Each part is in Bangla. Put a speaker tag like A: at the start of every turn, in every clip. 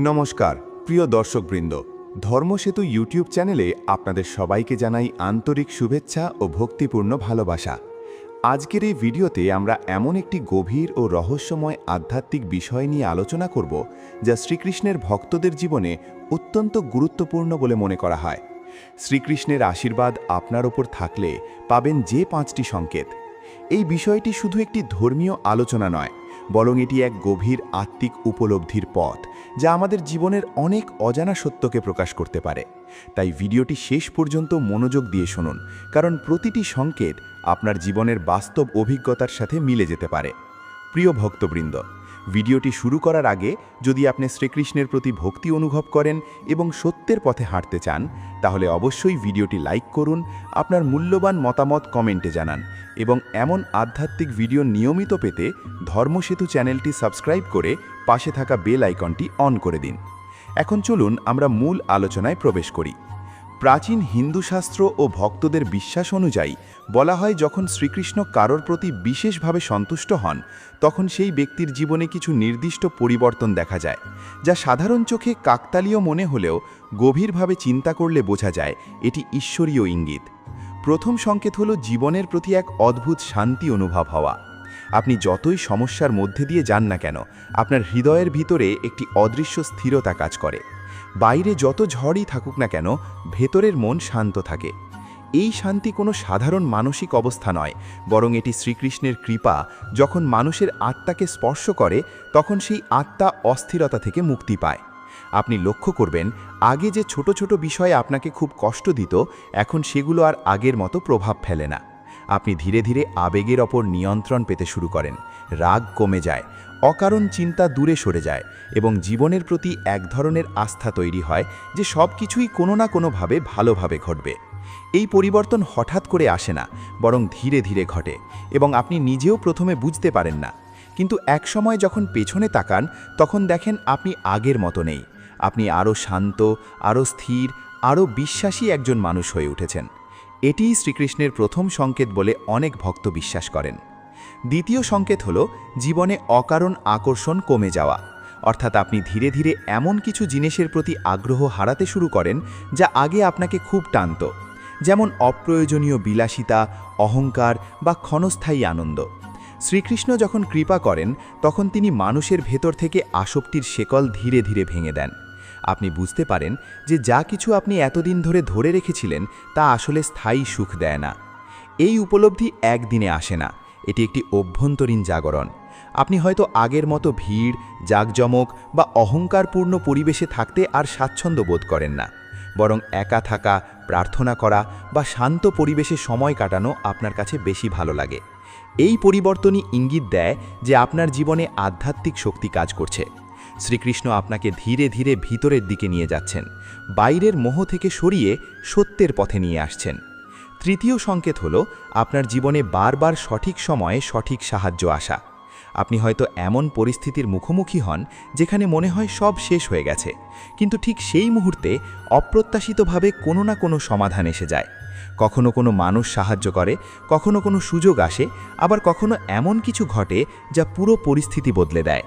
A: নমস্কার প্রিয় দর্শকবৃন্দ, ধর্মসেতু ইউটিউব চ্যানেলে আপনাদের সবাইকে জানাই আন্তরিক শুভেচ্ছা ও ভক্তিপূর্ণ ভালোবাসা। আজকের এই ভিডিওতে আমরা এমন একটি গভীর ও রহস্যময় আধ্যাত্মিক বিষয় নিয়ে আলোচনা করব যা শ্রীকৃষ্ণের ভক্তদের জীবনে অত্যন্ত গুরুত্বপূর্ণ বলে মনে করা হয়। শ্রীকৃষ্ণের আশীর্বাদ আপনার ওপর থাকলে পাবেন যে 5টি সংকেত। এই বিষয়টি শুধু একটি ধর্মীয় আলোচনা নয়, বরং এটি এক গভীর আত্মিক উপলব্ধির পথ যা আমাদের জীবনের অনেক অজানা সত্যকে প্রকাশ করতে পারে। তাই ভিডিওটি শেষ পর্যন্ত মনোযোগ দিয়ে শুনুন, কারণ প্রতিটি সংকেত আপনার জীবনের বাস্তব অভিজ্ঞতার সাথে মিলে যেতে পারে। প্রিয় ভক্তবৃন্দ, ভিডিওটি শুরু করার আগে যদি আপনি শ্রীকৃষ্ণের প্রতি ভক্তি অনুভব করেন এবং সত্যের পথে হাঁটতে চান, তাহলে অবশ্যই ভিডিওটি লাইক করুন, আপনার মূল্যবান মতামত কমেন্টে জানান এবং এমন আধ্যাত্মিক ভিডিও নিয়মিত পেতে ধর্মসেতু চ্যানেলটি সাবস্ক্রাইব করে পাশে থাকা বেল আইকনটি অন করে দিন। এখন চলুন আমরা মূল আলোচনায় প্রবেশ করি। প্রাচীন হিন্দু শাস্ত্র ও ভক্তদের বিশ্বাস অনুযায়ী বলা হয়, যখন শ্রীকৃষ্ণ কারোর প্রতি বিশেষভাবে সন্তুষ্ট হন, তখন সেই ব্যক্তির জীবনে কিছু নির্দিষ্ট পরিবর্তন দেখা যায়, যা সাধারণ চোখে কাকতালীয় মনে হলেও গভীরভাবে চিন্তা করলে বোঝা যায় এটি ঈশ্বরীয় ইঙ্গিত। প্রথম সংকেত হলো জীবনের প্রতি এক অদ্ভুত শান্তি অনুভব হওয়া। আপনি যতই সমস্যার মধ্যে দিয়ে যান না কেন, আপনার হৃদয়ের ভিতরে একটি অদৃশ্য স্থিরতা কাজ করে। বাইরে যত ঝড়ই থাকুক না কেন, ভেতরের মন শান্ত থাকে। এই শান্তি কোনো সাধারণ মানসিক অবস্থা নয়, বরং এটি শ্রীকৃষ্ণের কৃপা। যখন মানুষের আত্মাকে স্পর্শ করে, তখন সেই আত্মা অস্থিরতা থেকে মুক্তি পায়। আপনি লক্ষ্য করবেন, আগে যে ছোট ছোট বিষয়ে আপনাকে খুব কষ্ট দিত, এখন সেগুলো আর আগের মতো প্রভাব ফেলে না। আপনি ধীরে ধীরে আবেগের ওপর নিয়ন্ত্রণ পেতে শুরু করেন, রাগ কমে যায়, অকারণ চিন্তা দূরে সরে যায় এবং জীবনের প্রতি এক ধরনের আস্থা তৈরি হয় যে সব কিছুই কোনো না কোনোভাবে ভালোভাবে ঘটবে। এই পরিবর্তন হঠাৎ করে আসে না, বরং ধীরে ধীরে ঘটে এবং আপনি নিজেও প্রথমে বুঝতে পারেন না। কিন্তু এক সময় যখন পেছনে তাকান, তখন দেখেন আপনি আগের মতো নেই। আপনি আরও শান্ত, আরও স্থির, আরও বিশ্বাসী একজন মানুষ হয়ে উঠেছেন। এটিই শ্রীকৃষ্ণের প্রথম সংকেত বলে অনেক ভক্ত বিশ্বাস করেন। দ্বিতীয় সংকেত হল জীবনে অকারণ আকর্ষণ কমে যাওয়া, অর্থাৎ আপনি ধীরে ধীরে এমন কিছু জিনিসের প্রতি আগ্রহ হারাতে শুরু করেন যা আগে আপনাকে খুব টানত, যেমন অপ্রয়োজনীয় বিলাসিতা, অহংকার বা ক্ষণস্থায়ী আনন্দ। শ্রীকৃষ্ণ যখন কৃপা করেন, তখন তিনি মানুষের ভেতর থেকে আসক্তির শেকল ধীরে ধীরে ভেঙে দেন। আপনি বুঝতে পারেন যে যা কিছু আপনি এতদিন ধরে রেখেছিলেন তা আসলে স্থায়ী সুখ দেয় না। এই উপলব্ধি একদিনে আসে না, এটি একটি অভ্যন্তরীণ জাগরণ। আপনি হয়তো আগের মতো ভিড়, জাঁকজমক বা অহংকারপূর্ণ পরিবেশে থাকতে আর স্বাচ্ছন্দ্য বোধ করেন না, বরং একা থাকা, প্রার্থনা করা বা শান্ত পরিবেশে সময় কাটানো আপনার কাছে বেশি ভালো লাগে। এই পরিবর্তনই ইঙ্গিত দেয় যে আপনার জীবনে আধ্যাত্মিক শক্তি কাজ করছে। শ্রীকৃষ্ণ আপনাকে ধীরে ধীরে ভিতরের দিকে নিয়ে যাচ্ছেন, বাইরের মোহ থেকে সরিয়ে সত্যের পথে নিয়ে আসছেন। তৃতীয় সংকেত হল আপনার জীবনে বারবার সঠিক সময়ে সঠিক সাহায্য আসা। আপনি হয়তো এমন পরিস্থিতির মুখোমুখি হন যেখানে মনে হয় সব শেষ হয়ে গেছে, কিন্তু ঠিক সেই মুহূর্তে অপ্রত্যাশিতভাবে কোনো না কোনো সমাধান এসে যায়। কখনো কোনো মানুষ সাহায্য করে, কখনো কোনো সুযোগ আসে, আবার কখনো এমন কিছু ঘটে যা পুরো পরিস্থিতি বদলে দেয়।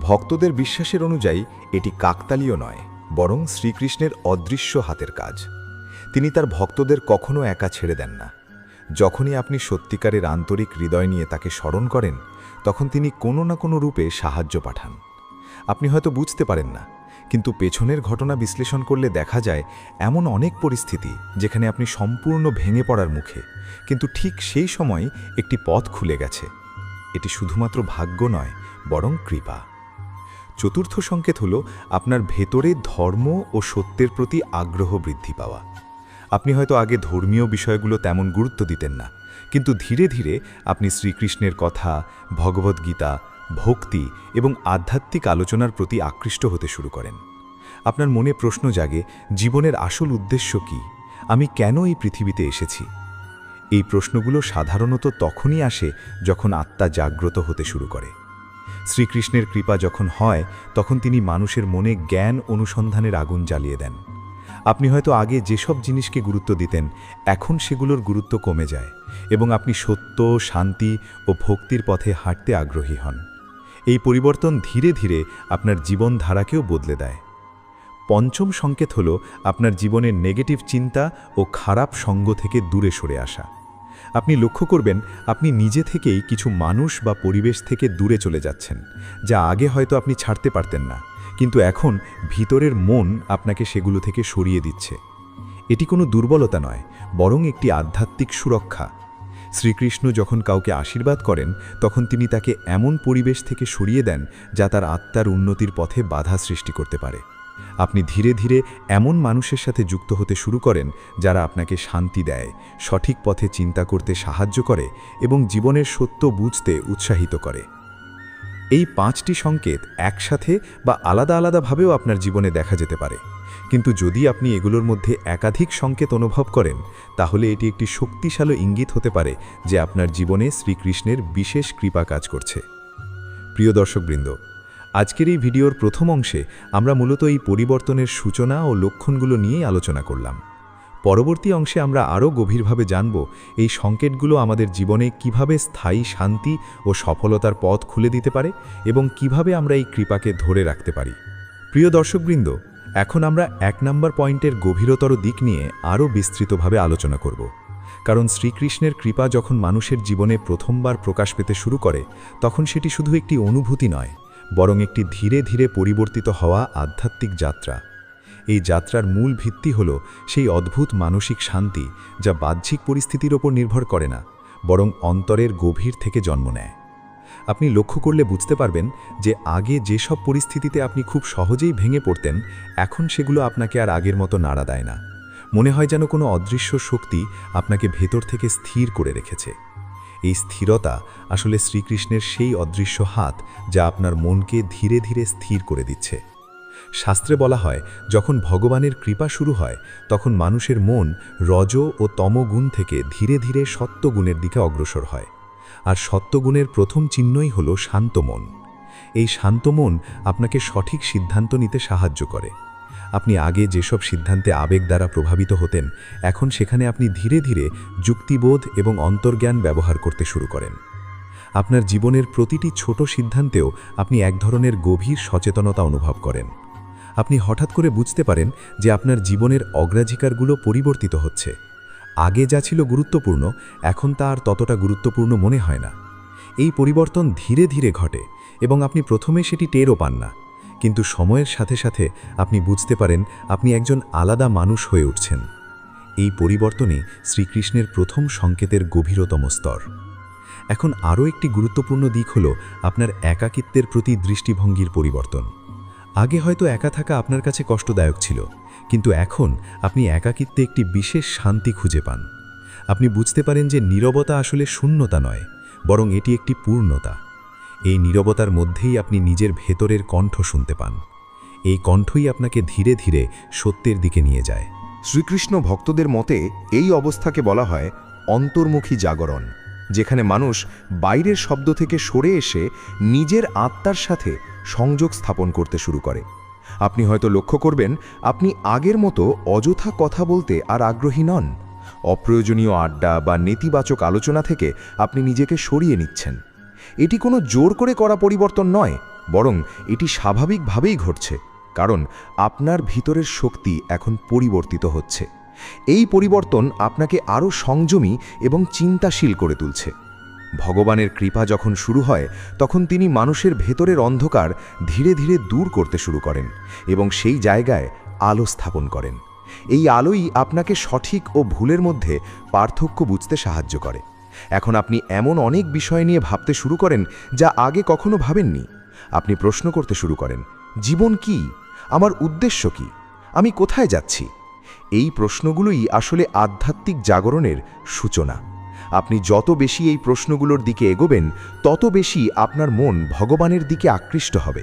B: ভক্তদের বিশ্বাসের অনুযায়ী এটি কাকতালীয় নয়, বরং শ্রীকৃষ্ণের অদৃশ্য হাতের কাজ। তিনি তার ভক্তদের কখনো একা ছেড়ে দেন না। যখনই আপনি সত্যিকারের আন্তরিক হৃদয় নিয়ে তাকে স্মরণ করেন, তখন তিনি কোনো না কোনো রূপে সাহায্য পাঠান। আপনি হয়তো বুঝতে পারেন না, কিন্তু পেছনের ঘটনা বিশ্লেষণ করলে দেখা যায় এমন অনেক পরিস্থিতি যেখানে আপনি সম্পূর্ণ ভেঙে পড়ার মুখে, কিন্তু ঠিক সেই সময় একটি পথ খুলে গেছে। এটি শুধুমাত্র ভাগ্য নয়, বরং কৃপা। চতুর্থ সংকেত হল আপনার ভেতরে ধর্ম ও সত্যের প্রতি আগ্রহ বৃদ্ধি পাওয়া। আপনি হয়তো আগে ধর্মীয় বিষয়গুলো তেমন গুরুত্ব দিতেন না, কিন্তু ধীরে ধীরে আপনি শ্রীকৃষ্ণের কথা, ভগবদ্গীতা, ভক্তি এবং আধ্যাত্মিক আলোচনার প্রতি আকৃষ্ট হতে শুরু করেন। আপনার মনে প্রশ্ন জাগে, জীবনের আসল উদ্দেশ্য কী? আমি কেন এই পৃথিবীতে এসেছি? এই প্রশ্নগুলো সাধারণত তখনই আসে যখন আত্মা জাগ্রত হতে শুরু করে। শ্রীকৃষ্ণের কৃপা যখন হয়, তখন তিনি মানুষের মনে জ্ঞান অনুসন্ধানের আগুন জ্বালিয়ে দেন। আপনি হয়তো আগে যেসব জিনিসকে গুরুত্ব দিতেন, এখন সেগুলোর গুরুত্ব কমে যায় এবং আপনি সত্য, শান্তি ও ভক্তির পথে হাঁটতে আগ্রহী হন। এই পরিবর্তন ধীরে ধীরে আপনার জীবনধারাকেও বদলে দেয়। পঞ্চম সংকেত হল আপনার জীবনের নেগেটিভ চিন্তা ও খারাপ সঙ্গ থেকে দূরে সরে আসা। আপনি লক্ষ্য করবেন আপনি নিজে থেকেই কিছু মানুষ বা পরিবেশ থেকে দূরে চলে যাচ্ছেন, যা আগে হয়তো আপনি ছাড়তে পারতেন না, কিন্তু এখন ভিতরের মন আপনাকে সেগুলো থেকে সরিয়ে দিচ্ছে। এটি কোনো দুর্বলতা নয়, বরং একটি আধ্যাত্মিক সুরক্ষা। শ্রীকৃষ্ণ যখন কাউকে আশীর্বাদ করেন, তখন তিনি তাকে এমন পরিবেশ থেকে সরিয়ে দেন যা তার আত্মার উন্নতির পথে বাধা সৃষ্টি করতে পারে। আপনি ধীরে ধীরে এমন মানুষের সাথে যুক্ত হতে শুরু করেন যারা আপনাকে শান্তি দেয়, সঠিক পথে চিন্তা করতে সাহায্য করে এবং জীবনের সত্য বুঝতে উৎসাহিত করে। এই 5টি সংকেত একসাথে বা আলাদা আলাদাভাবেও আপনার জীবনে দেখা যেতে পারে, কিন্তু যদি আপনি এগুলোর মধ্যে একাধিক সংকেত অনুভব করেন, তাহলে এটি একটি শক্তিশালী ইঙ্গিত হতে পারে যে আপনার জীবনে শ্রীকৃষ্ণের বিশেষ কৃপা কাজ করছে। প্রিয় দর্শকবৃন্দ, আজকের এই ভিডিওর প্রথম অংশে আমরা মূলত এই পরিবর্তনের সূচনা ও লক্ষণগুলো নিয়েই আলোচনা করলাম। পরবর্তী অংশে আমরা আরও গভীরভাবে জানব এই সংকেতগুলো আমাদের জীবনে কিভাবে স্থায়ী শান্তি ও সফলতার পথ খুলে দিতে পারে এবং কিভাবে আমরা এই কৃপাকে ধরে রাখতে পারি। প্রিয় দর্শকবৃন্দ, এখন আমরা 1 নম্বর পয়েন্টের গভীরতর দিক নিয়ে আরও বিস্তৃতভাবে আলোচনা করব। কারণ শ্রীকৃষ্ণের কৃপা যখন মানুষের জীবনে প্রথমবার প্রকাশ পেতে শুরু করে, তখন সেটি শুধু একটি অনুভূতি নয়, বরং একটি ধীরে ধীরে পরিবর্তিত হওয়া আধ্যাত্মিক যাত্রা। এই যাত্রার মূল ভিত্তি হল সেই অদ্ভুত মানসিক শান্তি যা বাহ্যিক পরিস্থিতির ওপর নির্ভর করে না, বরং অন্তরের গভীর থেকে জন্ম নেয়। আপনি লক্ষ্য করলে বুঝতে পারবেন যে আগে যেসব পরিস্থিতিতে আপনি খুব সহজেই ভেঙে পড়তেন, এখন সেগুলো আপনাকে আর আগের মতো নাড়া দেয় না। মনে হয় যেন কোনো অদৃশ্য শক্তি আপনাকে ভেতর থেকে স্থির করে রেখেছে। এই স্থিরতা আসলে শ্রীকৃষ্ণের সেই অদৃশ্য হাত যা আপনার মনকে ধীরে ধীরে স্থির করে দিচ্ছে। শাস্ত্রে বলা হয়, যখন ভগবানের কৃপা শুরু হয়, তখন মানুষের মন রজ ও তমগুণ থেকে ধীরে ধীরে সত্যগুণের দিকে অগ্রসর হয়। আর সত্যগুণের প্রথম চিহ্নই হল শান্ত মন। এই শান্ত মন আপনাকে সঠিক সিদ্ধান্ত নিতে সাহায্য করে। আপনি আগে যেসব সিদ্ধান্তে আবেগ দ্বারা প্রভাবিত হতেন, এখন সেখানে আপনি ধীরে ধীরে যুক্তিবোধ এবং অন্তর্জ্ঞান ব্যবহার করতে শুরু করেন। আপনার জীবনের প্রতিটি ছোট সিদ্ধান্তেও আপনি এক ধরনের গভীর সচেতনতা অনুভব করেন। আপনি হঠাৎ করে বুঝতে পারেন যে আপনার জীবনের অগ্রাধিকারগুলো পরিবর্তিত হচ্ছে। আগে যা ছিল গুরুত্বপূর্ণ, এখন তা আর ততটা গুরুত্বপূর্ণ মনে হয় না। এই পরিবর্তন ধীরে ধীরে ঘটে এবং আপনি প্রথমে সেটি টেরও পান না, কিন্তু সময়ের সাথে সাথে আপনি বুঝতে পারেন আপনি একজন আলাদা মানুষ হয়ে উঠছেন। এই পরিবর্তনই শ্রীকৃষ্ণের প্রথম সংকেতের গভীরতম স্তর। এখন আরও একটি গুরুত্বপূর্ণ দিক হল আপনার একাকিত্বের প্রতি দৃষ্টিভঙ্গির পরিবর্তন। আগে হয়তো একা থাকা আপনার কাছে কষ্টদায়ক ছিল, কিন্তু এখন আপনি একাকিত্বে একটি বিশেষ শান্তি খুঁজে পান। আপনি বুঝতে পারেন যে নীরবতা আসলে শূন্যতা নয়, বরং এটি একটি পূর্ণতা। এই নীরবতার মধ্যেই আপনি নিজের ভেতরের কণ্ঠ শুনতে পান। এই কণ্ঠই আপনাকে ধীরে ধীরে সত্যের দিকে নিয়ে যায়।
A: শ্রীকৃষ্ণ ভক্তদের মতে এই অবস্থাকে বলা হয় অন্তর্মুখী জাগরণ, যেখানে মানুষ বাইরের শব্দ থেকে সরে এসে নিজের আত্মার সাথে সংযোগ স্থাপন করতে শুরু করে। আপনি হয়তো লক্ষ্য করবেন আপনি আগের মতো অযথা কথা বলতে আর আগ্রহী নন। অপ্রয়োজনীয় আড্ডা বা নেতিবাচক আলোচনা থেকে আপনি নিজেকে সরিয়ে নিচ্ছেন। এটি কোনো জোর করে করা পরিবর্তন নয়, বরং এটি স্বাভাবিকভাবেই ঘটছে, কারণ আপনার ভিতরের শক্তি এখন পরিবর্তিত হচ্ছে। এই পরিবর্তন আপনাকে আরও সংযমী এবং চিন্তাশীল করে তুলছে। ভগবানের কৃপা যখন শুরু হয়, তখন তিনি মানুষের ভেতরের অন্ধকার ধীরে ধীরে দূর করতে শুরু করেন এবং সেই জায়গায় আলো স্থাপন করেন। এই আলোই আপনাকে সঠিক ও ভুলের মধ্যে পার্থক্য বুঝতে সাহায্য করে। এখন আপনি এমন অনেক বিষয় নিয়ে ভাবতে শুরু করেন যা আগে কখনো ভাবেননি। আপনি প্রশ্ন করতে শুরু করেন, জীবন কি? আমার উদ্দেশ্য কি? আমি কোথায় যাচ্ছি? এই প্রশ্নগুলোই আসলে আধ্যাত্মিক জাগরণের সূচনা। আপনি যত বেশি এই প্রশ্নগুলোর দিকে এগোবেন, তত বেশি আপনার মন ভগবানের দিকে আকৃষ্ট হবে।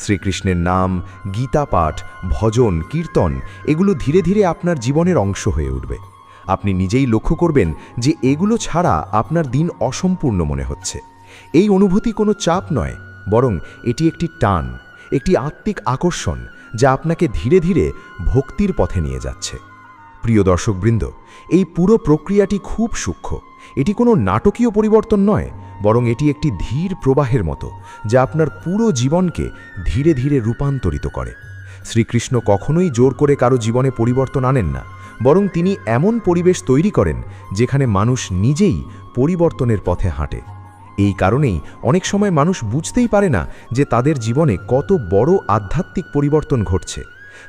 A: শ্রীকৃষ্ণের নাম, গীতা পাঠ, ভজন, কীর্তন এগুলো ধীরে ধীরে আপনার জীবনের অংশ হয়ে উঠবে। আপনি নিজেই লক্ষ্য করবেন যে এগুলো ছাড়া আপনার দিন অসম্পূর্ণ মনে হচ্ছে। এই অনুভূতি কোনো চাপ নয়, বরং এটি একটি টান, একটি আত্মিক আকর্ষণ যা আপনাকে ধীরে ধীরে ভক্তির পথে নিয়ে যাচ্ছে। প্রিয় দর্শকবৃন্দ, এই পুরো প্রক্রিয়াটি খুব সূক্ষ্ম
B: এটি কোনো নাটকীয় পরিবর্তন নয়, বরং এটি একটি ধীর প্রবাহের মতো, যা আপনার পুরো জীবনকে ধীরে ধীরে রূপান্তরিত করে। শ্রীকৃষ্ণ কখনোই জোর করে কারো জীবনে পরিবর্তন আনেন না, বরং তিনি এমন পরিবেশ তৈরি করেন যেখানে মানুষ নিজেই পরিবর্তনের পথে হাঁটে। এই কারণেই অনেক সময় মানুষ বুঝতেই পারে না যে তাদের জীবনে কত বড় আধ্যাত্মিক পরিবর্তন ঘটছে।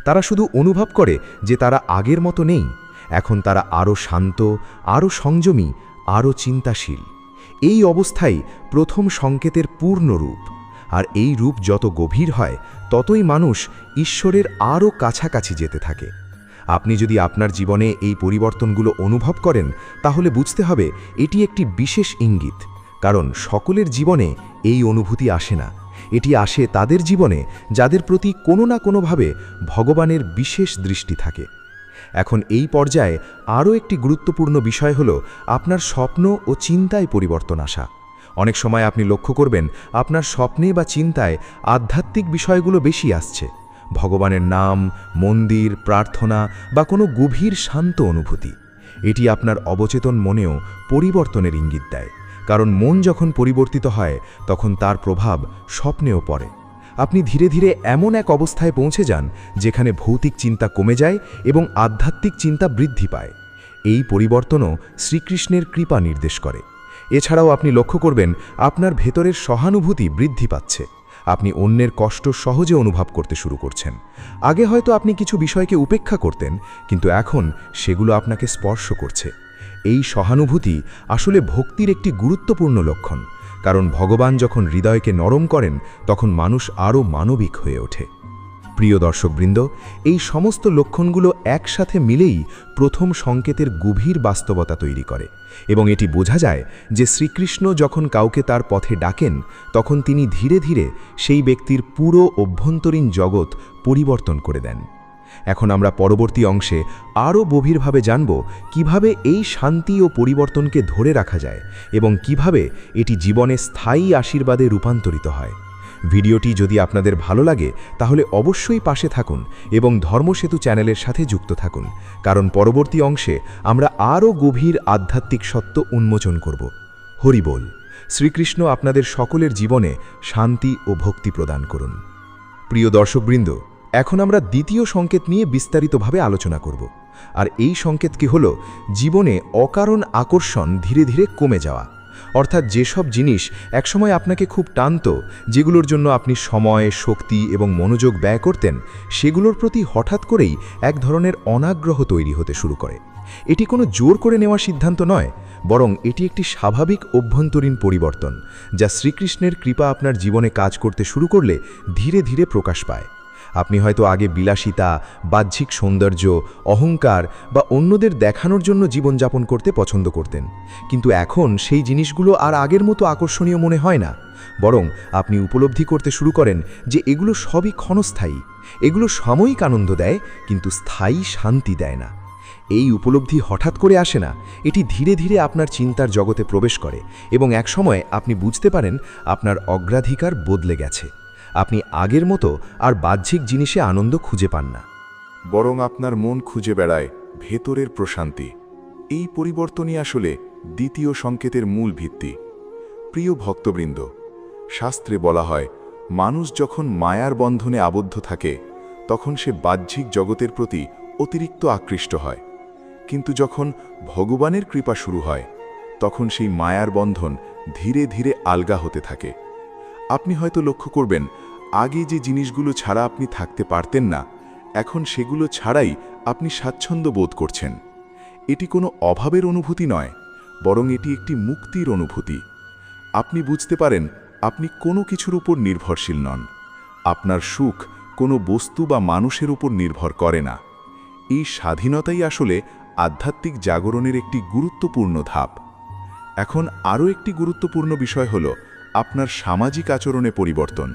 B: তারা শুধু অনুভব করে যে তারা আগের মতো নেই, এখন তারা আরও শান্ত, আরও সংযমী, আরও চিন্তাশীল। এই অবস্থাই প্রথম সংকেতের পূর্ণ রূপ, আর এই রূপ যত গভীর হয় ততই মানুষ ঈশ্বরের আরও কাছাকাছি যেতে থাকে। আপনি যদি আপনার জীবনে এই পরিবর্তনগুলো অনুভব করেন, তাহলে বুঝতে হবে এটি একটি বিশেষ ইঙ্গিত, কারণ সকলের জীবনে এই অনুভূতি আসে না। এটি আসে তাদের জীবনে যাদের প্রতি কোনো না কোনোভাবে ভগবানের বিশেষ দৃষ্টি থাকে। এখন এই পর্যায়ে আরও একটি গুরুত্বপূর্ণ বিষয় হল আপনার স্বপ্ন ও চিন্তায় পরিবর্তন আসা। অনেক সময় আপনি লক্ষ্য করবেন আপনার স্বপ্নে বা চিন্তায় আধ্যাত্মিক বিষয়গুলো বেশি আসছে। ভগবানের নাম, মন্দির, প্রার্থনা বা কোনো গভীর শান্ত অনুভূতি। এটি আপনার অবচেতন মনেও পরিবর্তনের ইঙ্গিত দেয়, কারণ মন যখন পরিবর্তিত হয় তখন তার প্রভাব স্বপ্নেও পড়ে। আপনি ধীরে ধীরে এমন এক অবস্থায় পৌঁছে যান যেখানে ভৌতিক চিন্তা কমে যায় এবং আধ্যাত্মিক চিন্তা বৃদ্ধি পায়। এই পরিবর্তনও শ্রীকৃষ্ণের কৃপা নির্দেশ করে। এছাড়াও আপনি লক্ষ্য করবেন আপনার ভেতরের সহানুভূতি বৃদ্ধি পাচ্ছে। আপনি অন্যের কষ্ট সহজে অনুভব করতে শুরু করছেন। আগে হয়তো আপনি কিছু বিষয়কে উপেক্ষা করতেন, কিন্তু এখন সেগুলো আপনাকে স্পর্শ করছে। এই সহানুভূতি আসলে ভক্তির একটি গুরুত্বপূর্ণ লক্ষণ, কারণ ভগবান যখন হৃদয়কে নরম করেন তখন মানুষ আরও মানবিক হয়ে ওঠে। প্রিয় দর্শকবৃন্দ, এই সমস্ত লক্ষণগুলো একসাথে মিলেই প্রথম সংকেতের গভীর বাস্তবতা তৈরি করে, এবং এটি বোঝা যায় যে শ্রীকৃষ্ণ যখন কাউকে তার পথে ডাকেন তখন তিনি ধীরে ধীরে সেই ব্যক্তির পুরো অভ্যন্তরীণ জগৎ পরিবর্তন করে দেন। এখন আমরা পরবর্তী অংশে আরও গভীরভাবে জানব কিভাবে এই শান্তি ও পরিবর্তনকে ধরে রাখা যায় এবং কিভাবে এটি জীবনে স্থায়ী আশীর্বাদে রূপান্তরিত হয়। ভিডিওটি যদি আপনাদের ভালো লাগে তাহলে অবশ্যই পাশে থাকুন এবং ধর্মসেতু চ্যানেলের সাথে যুক্ত থাকুন, কারণ পরবর্তী অংশে আমরা আরও গভীর আধ্যাত্মিক সত্য উন্মোচন করব। হরি বল। শ্রীকৃষ্ণ আপনাদের সকলের জীবনে শান্তি ও ভক্তি প্রদান করুন। প্রিয় দর্শকবৃন্দ, এখন আমরা দ্বিতীয় সংকেত নিয়ে বিস্তারিতভাবে আলোচনা করব। আর এই সংকেত কি হল জীবনে অকারণ আকর্ষণ ধীরে ধীরে কমে যাওয়া। অর্থাৎ যেসব জিনিস একসময় আপনাকে খুব টানত, যেগুলোর জন্য আপনি সময়, শক্তি এবং মনোযোগ ব্যয় করতেন, সেগুলোর প্রতি হঠাৎ করেই এক ধরনের অনাগ্রহ তৈরি হতে শুরু করে। এটি কোনো জোর করে নেওয়া সিদ্ধান্ত নয়, বরং এটি একটি স্বাভাবিক অভ্যন্তরীণ পরিবর্তন, যা শ্রীকৃষ্ণের কৃপা আপনার জীবনে কাজ করতে শুরু করলে ধীরে ধীরে প্রকাশ পায়। আপনি হয়তো আগে বিলাসিতা, বাহ্যিক সৌন্দর্য, অহংকার বা অন্যদের দেখানোর জন্য জীবনযাপন করতে পছন্দ করতেন, কিন্তু এখন সেই জিনিসগুলো আর আগের মতো আকর্ষণীয় মনে হয় না। বরং আপনি উপলব্ধি করতে শুরু করেন যে এগুলো সবই ক্ষণস্থায়ী। এগুলো সাময়িক আনন্দ দেয়, কিন্তু স্থায়ী শান্তি দেয় না। এই উপলব্ধি হঠাৎ করে আসে না, এটি ধীরে ধীরে আপনার চিন্তার জগতে প্রবেশ করে এবং একসময় আপনি বুঝতে পারেন আপনার অগ্রাধিকার বদলে গেছে। আপনি আগের মতো আর বাহ্যিক জিনিসে আনন্দ খুঁজে পান না,
A: বরং আপনার মন খুঁজে বেড়ায় ভেতরের প্রশান্তি। এই পরিবর্তনই আসলে দ্বিতীয় সংকেতের মূল ভিত্তি। প্রিয় ভক্তবৃন্দ, শাস্ত্রে বলা হয় মানুষ যখন মায়ার বন্ধনে আবদ্ধ থাকে তখন সে বাহ্যিক জগতের প্রতি অতিরিক্ত আকৃষ্ট হয়, কিন্তু যখন ভগবানের কৃপা শুরু হয় তখন সেই মায়ার বন্ধন ধীরে ধীরে আলগা হতে থাকে। আপনি হয়তো লক্ষ্য করবেন আগে যে জিনিসগুলো ছাড়া আপনি থাকতে পারতেন না, এখন সেগুলো ছাড়াই আপনি স্বাচ্ছন্দ্য বোধ করছেন। এটি কোনো অভাবের অনুভূতি নয়, বরং এটি একটি মুক্তির অনুভূতি। আপনি বুঝতে পারেন আপনি কোনো কিছুর উপর নির্ভরশীল নন। আপনার সুখ কোনো বস্তু বা মানুষের উপর নির্ভর করে না। এই স্বাধীনতাই আসলে আধ্যাত্মিক জাগরণের একটি গুরুত্বপূর্ণ ধাপ। এখন আরও একটি গুরুত্বপূর্ণ বিষয় হল আপনার সামাজিক আচরণে পরিবর্তন।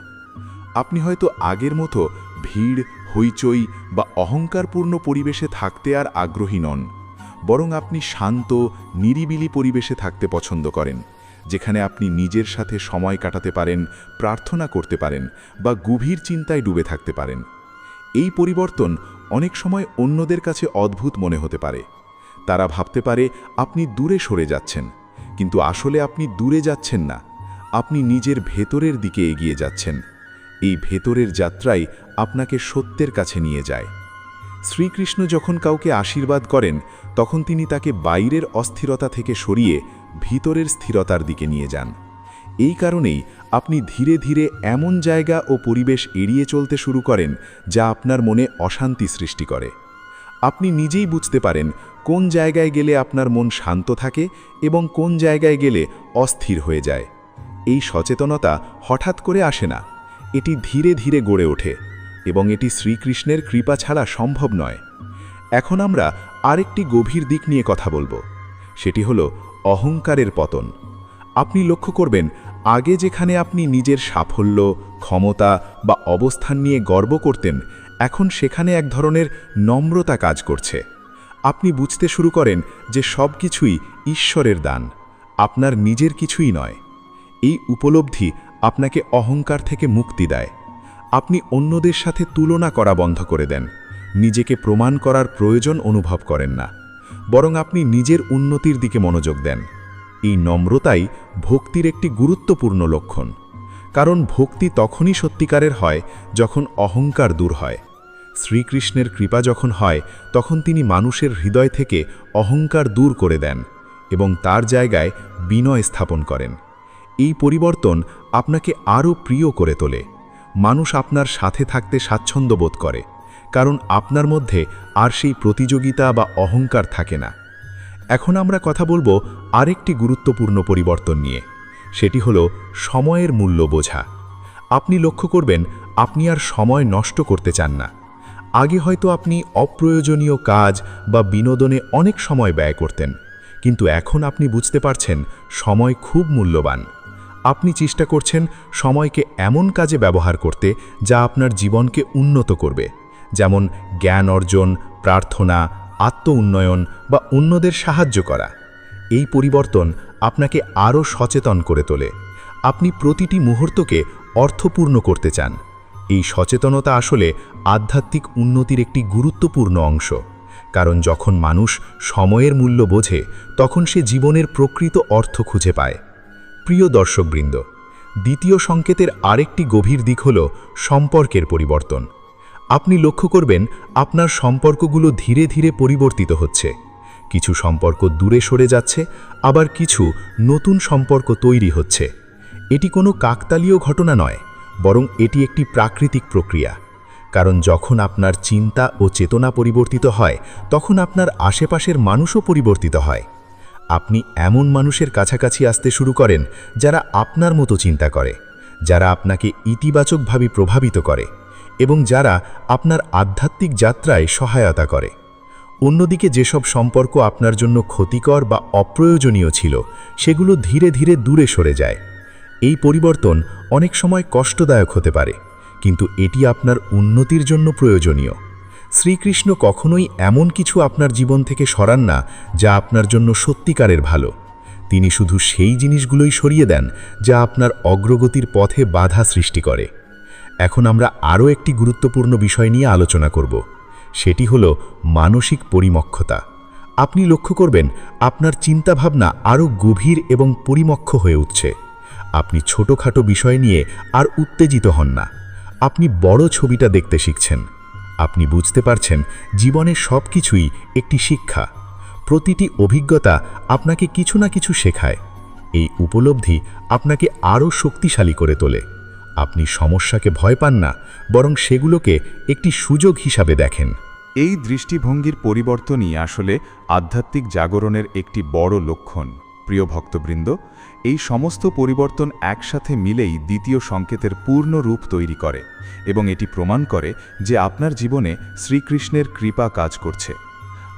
A: আপনি হয়তো আগের মতো ভিড়, হইচই বা অহংকারপূর্ণ পরিবেশে থাকতে আর আগ্রহী নন, বরং আপনি শান্ত, নিরিবিলি পরিবেশে থাকতে পছন্দ করেন, যেখানে আপনি নিজের সাথে সময় কাটাতে পারেন, প্রার্থনা করতে পারেন বা গভীর চিন্তায় ডুবে থাকতে পারেন। এই পরিবর্তন অনেক সময় অন্যদের কাছে অদ্ভুত মনে হতে পারে। তারা ভাবতে পারে আপনি দূরে সরে যাচ্ছেন,
C: কিন্তু আসলে আপনি দূরে যাচ্ছেন না, আপনি নিজের ভেতরের দিকে এগিয়ে যাচ্ছেন। এই ভেতরের যাত্রাই আপনাকে সত্যের কাছে নিয়ে যায়। শ্রীকৃষ্ণ যখন কাউকে আশীর্বাদ করেন, তখন তিনি তাকে বাইরের অস্থিরতা থেকে সরিয়ে ভিতরের স্থিরতার দিকে নিয়ে যান। এই কারণেই আপনি ধীরে ধীরে এমন জায়গা ও পরিবেশ এড়িয়ে চলতে শুরু করেন যা আপনার মনে অশান্তি সৃষ্টি করে। আপনি নিজেই বুঝতে পারেন কোন জায়গায় গেলে আপনার মন শান্ত থাকে এবং কোন জায়গায় গেলে অস্থির হয়ে যায়। এই সচেতনতা হঠাৎ করে আসে না, এটি ধীরে ধীরে গড়ে ওঠে এবং এটি শ্রীকৃষ্ণের কৃপা ছাড়া সম্ভব নয়। এখন আমরা আরেকটি গভীর দিক নিয়ে কথা বলবো, সেটি হলো অহংকারের পতন। আপনি লক্ষ্য করবেন, আগে যেখানে আপনি নিজের সাফল্য, ক্ষমতা বা অবস্থান নিয়ে গর্ব করতেন, এখন সেখানে এক ধরনের নম্রতা কাজ করছে। আপনি বুঝতে শুরু করেন যে সব কিছুই ঈশ্বরের দান, আপনার নিজের কিছুই নয়। এই উপলব্ধি আপনাকে অহংকার থেকে মুক্তি দেয়। আপনি অন্যদের সাথে তুলনা করা বন্ধ করে দেন, নিজেকে প্রমাণ করার প্রয়োজন অনুভব করেন না, বরং আপনি নিজের উন্নতির দিকে মনোযোগ দেন। এই নম্রতাই ভক্তির একটি গুরুত্বপূর্ণ লক্ষণ, কারণ ভক্তি তখনই সত্যিকারের হয় যখন অহংকার দূর হয়। শ্রীকৃষ্ণের কৃপা যখন হয়, তখন তিনি মানুষের হৃদয় থেকে অহংকার দূর করে দেন এবং তার জায়গায় বিনয় স্থাপন করেন। এই পরিবর্তন আপনাকে আরও প্রিয় করে তোলে। মানুষ আপনার সাথে থাকতে স্বাচ্ছন্দ্য বোধ করে, কারণ আপনার মধ্যে আর সেই প্রতিযোগিতা বা অহংকার থাকে না। এখন আমরা কথা বলবো আরেকটি গুরুত্বপূর্ণ পরিবর্তন নিয়ে, সেটি হলো সময়ের মূল্য বোঝা। আপনি লক্ষ্য করবেন, আপনি আর সময় নষ্ট করতে চান না। আগে হয়তো আপনি অপ্রয়োজনীয় কাজ বা বিনোদনে অনেক সময় ব্যয় করতেন, কিন্তু এখন আপনি বুঝতে পারছেন সময় খুব মূল্যবান। আপনি চেষ্টা করছেন সময়কে এমন কাজে ব্যবহার করতে যা আপনার জীবনকে উন্নত করবে, যেমন জ্ঞান অর্জন, প্রার্থনা, আত্ম-উন্নয়ন বা অন্যদের সাহায্য করা। এই পরিবর্তন আপনাকে আরও সচেতন করে তোলে। আপনি প্রতিটি মুহূর্তকে অর্থপূর্ণ করতে চান। এই সচেতনতা আসলে আধ্যাত্মিক উন্নতির একটি গুরুত্বপূর্ণ অংশ, কারণ যখন মানুষ সময়ের মূল্য বোঝে, তখন সে জীবনের প্রকৃত অর্থ খুঁজে পায়। প্রিয় দর্শকবৃন্দ, দ্বিতীয় সংকেতের আরেকটি গভীর দিক হল সম্পর্কের পরিবর্তন। আপনি লক্ষ্য করবেন, আপনার সম্পর্কগুলো ধীরে ধীরে পরিবর্তিত হচ্ছে। কিছু সম্পর্ক দূরে সরে যাচ্ছে, আবার কিছু নতুন সম্পর্ক তৈরি হচ্ছে। এটি কোনো কাকতালীয় ঘটনা নয়, বরং এটি একটি প্রাকৃতিক প্রক্রিয়া। কারণ যখন আপনার চিন্তা ও চেতনা পরিবর্তিত হয়, তখন আপনার আশেপাশের মানুষও পরিবর্তিত হয়। আপনি এমন মানুষের কাছাকাছি আসতে শুরু করেন যারা আপনার মতো চিন্তা করে, যারা আপনাকে ইতিবাচকভাবে প্রভাবিত করে এবং যারা আপনার আধ্যাত্মিক যাত্রায় সহায়তা করে। অন্যদিকে যেসব সম্পর্ক আপনার জন্য ক্ষতিকর বা অপ্রয়োজনীয় ছিল, সেগুলো ধীরে ধীরে দূরে সরে যায়। এই পরিবর্তন অনেক সময় কষ্টদায়ক হতে পারে, কিন্তু এটি আপনার উন্নতির জন্য প্রয়োজনীয়। শ্রীকৃষ্ণ কখনোই এমন কিছু আপনার জীবন থেকে সরান না যা আপনার জন্য সত্যিকারের ভালো। তিনি শুধু সেই জিনিসগুলোই সরিয়ে দেন যা আপনার অগ্রগতির পথে বাধা সৃষ্টি করে। এখন আমরা আরও একটি গুরুত্বপূর্ণ বিষয় নিয়ে আলোচনা করব, সেটি হলো মানসিক পরিমক্ষতা। আপনি লক্ষ্য করবেন, আপনার চিন্তাভাবনা আরও গভীর এবং পরিমক্ষ হয়ে উঠছে। আপনি ছোটোখাটো বিষয় নিয়ে আর উত্তেজিত হন না, আপনি বড় ছবিটা দেখতে শিখছেন। আপনি বুঝতে পারছেন, জীবনের সব কিছুই একটি শিক্ষা। প্রতিটি অভিজ্ঞতা আপনাকে কিছু না কিছু শেখায়। এই উপলব্ধি আপনাকে আরও শক্তিশালী করে তোলে। আপনি সমস্যাকে ভয় পান না, বরং সেগুলোকে একটি সুযোগ হিসাবে দেখেন।
A: এই দৃষ্টিভঙ্গির পরিবর্তনই আসলে আধ্যাত্মিক জাগরণের একটি বড় লক্ষণ। প্রিয় ভক্তবৃন্দ, এই সমস্ত পরিবর্তন একসাথে মিলেই দ্বিতীয় সংকেতের পূর্ণ রূপ তৈরি করে এবং এটি প্রমাণ করে যে আপনার জীবনে শ্রীকৃষ্ণের কৃপা কাজ করছে।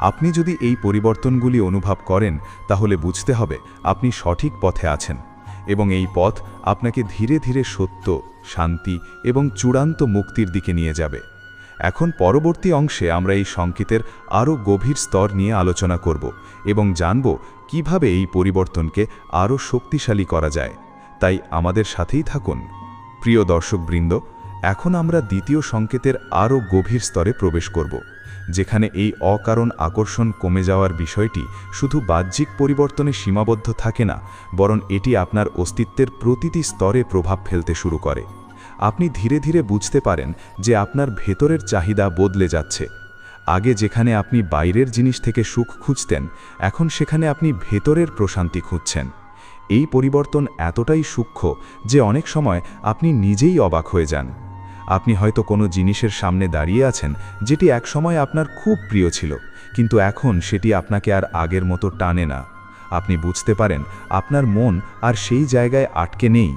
A: আপনি যদি এই পরিবর্তনগুলি অনুভব করেন, তাহলে বুঝতে হবে আপনি সঠিক পথে আছেন এবং এই পথ আপনাকে ধীরে ধীরে সত্য, শান্তি এবং চূড়ান্ত মুক্তির দিকে নিয়ে যাবে। এখন পরবর্তী অংশে আমরা এই সংকেতের আরও গভীর স্তর নিয়ে আলোচনা করব এবং জানব কিভাবে এই পরিবর্তনকে আরও শক্তিশালী করা যায়। তাই আমাদের সাথেই থাকুন। প্রিয় দর্শকবৃন্দ, এখন আমরা দ্বিতীয় সংকেতের আরও গভীর স্তরে প্রবেশ করব,
C: যেখানে এই অকারণ আকর্ষণ কমে যাওয়ার বিষয়টি শুধু বাহ্যিক পরিবর্তনে সীমাবদ্ধ থাকে না, বরং এটি আপনার অস্তিত্বের প্রতিটি স্তরে প্রভাব ফেলতে শুরু করে। আপনি ধীরে ধীরে বুঝতে পারেন যে আপনার ভেতরের চাহিদা বদলে যাচ্ছে। আগে যেখানে আপনি বাইরের জিনিস থেকে সুখ খুঁজতেন, এখন সেখানে আপনি ভেতরের প্রশান্তি খুঁজছেন। এই পরিবর্তন এতটাই সূক্ষ্ম যে অনেক সময় আপনি নিজেই অবাক হয়ে যান। আপনি হয়তো কোনো জিনিসের সামনে দাঁড়িয়ে আছেন যেটি একসময় আপনার খুব প্রিয় ছিল, কিন্তু এখন সেটি আপনাকে আর আগের মতো টানে না। আপনি বুঝতে পারেন আপনার মন আর সেই জায়গায় আটকে নেই।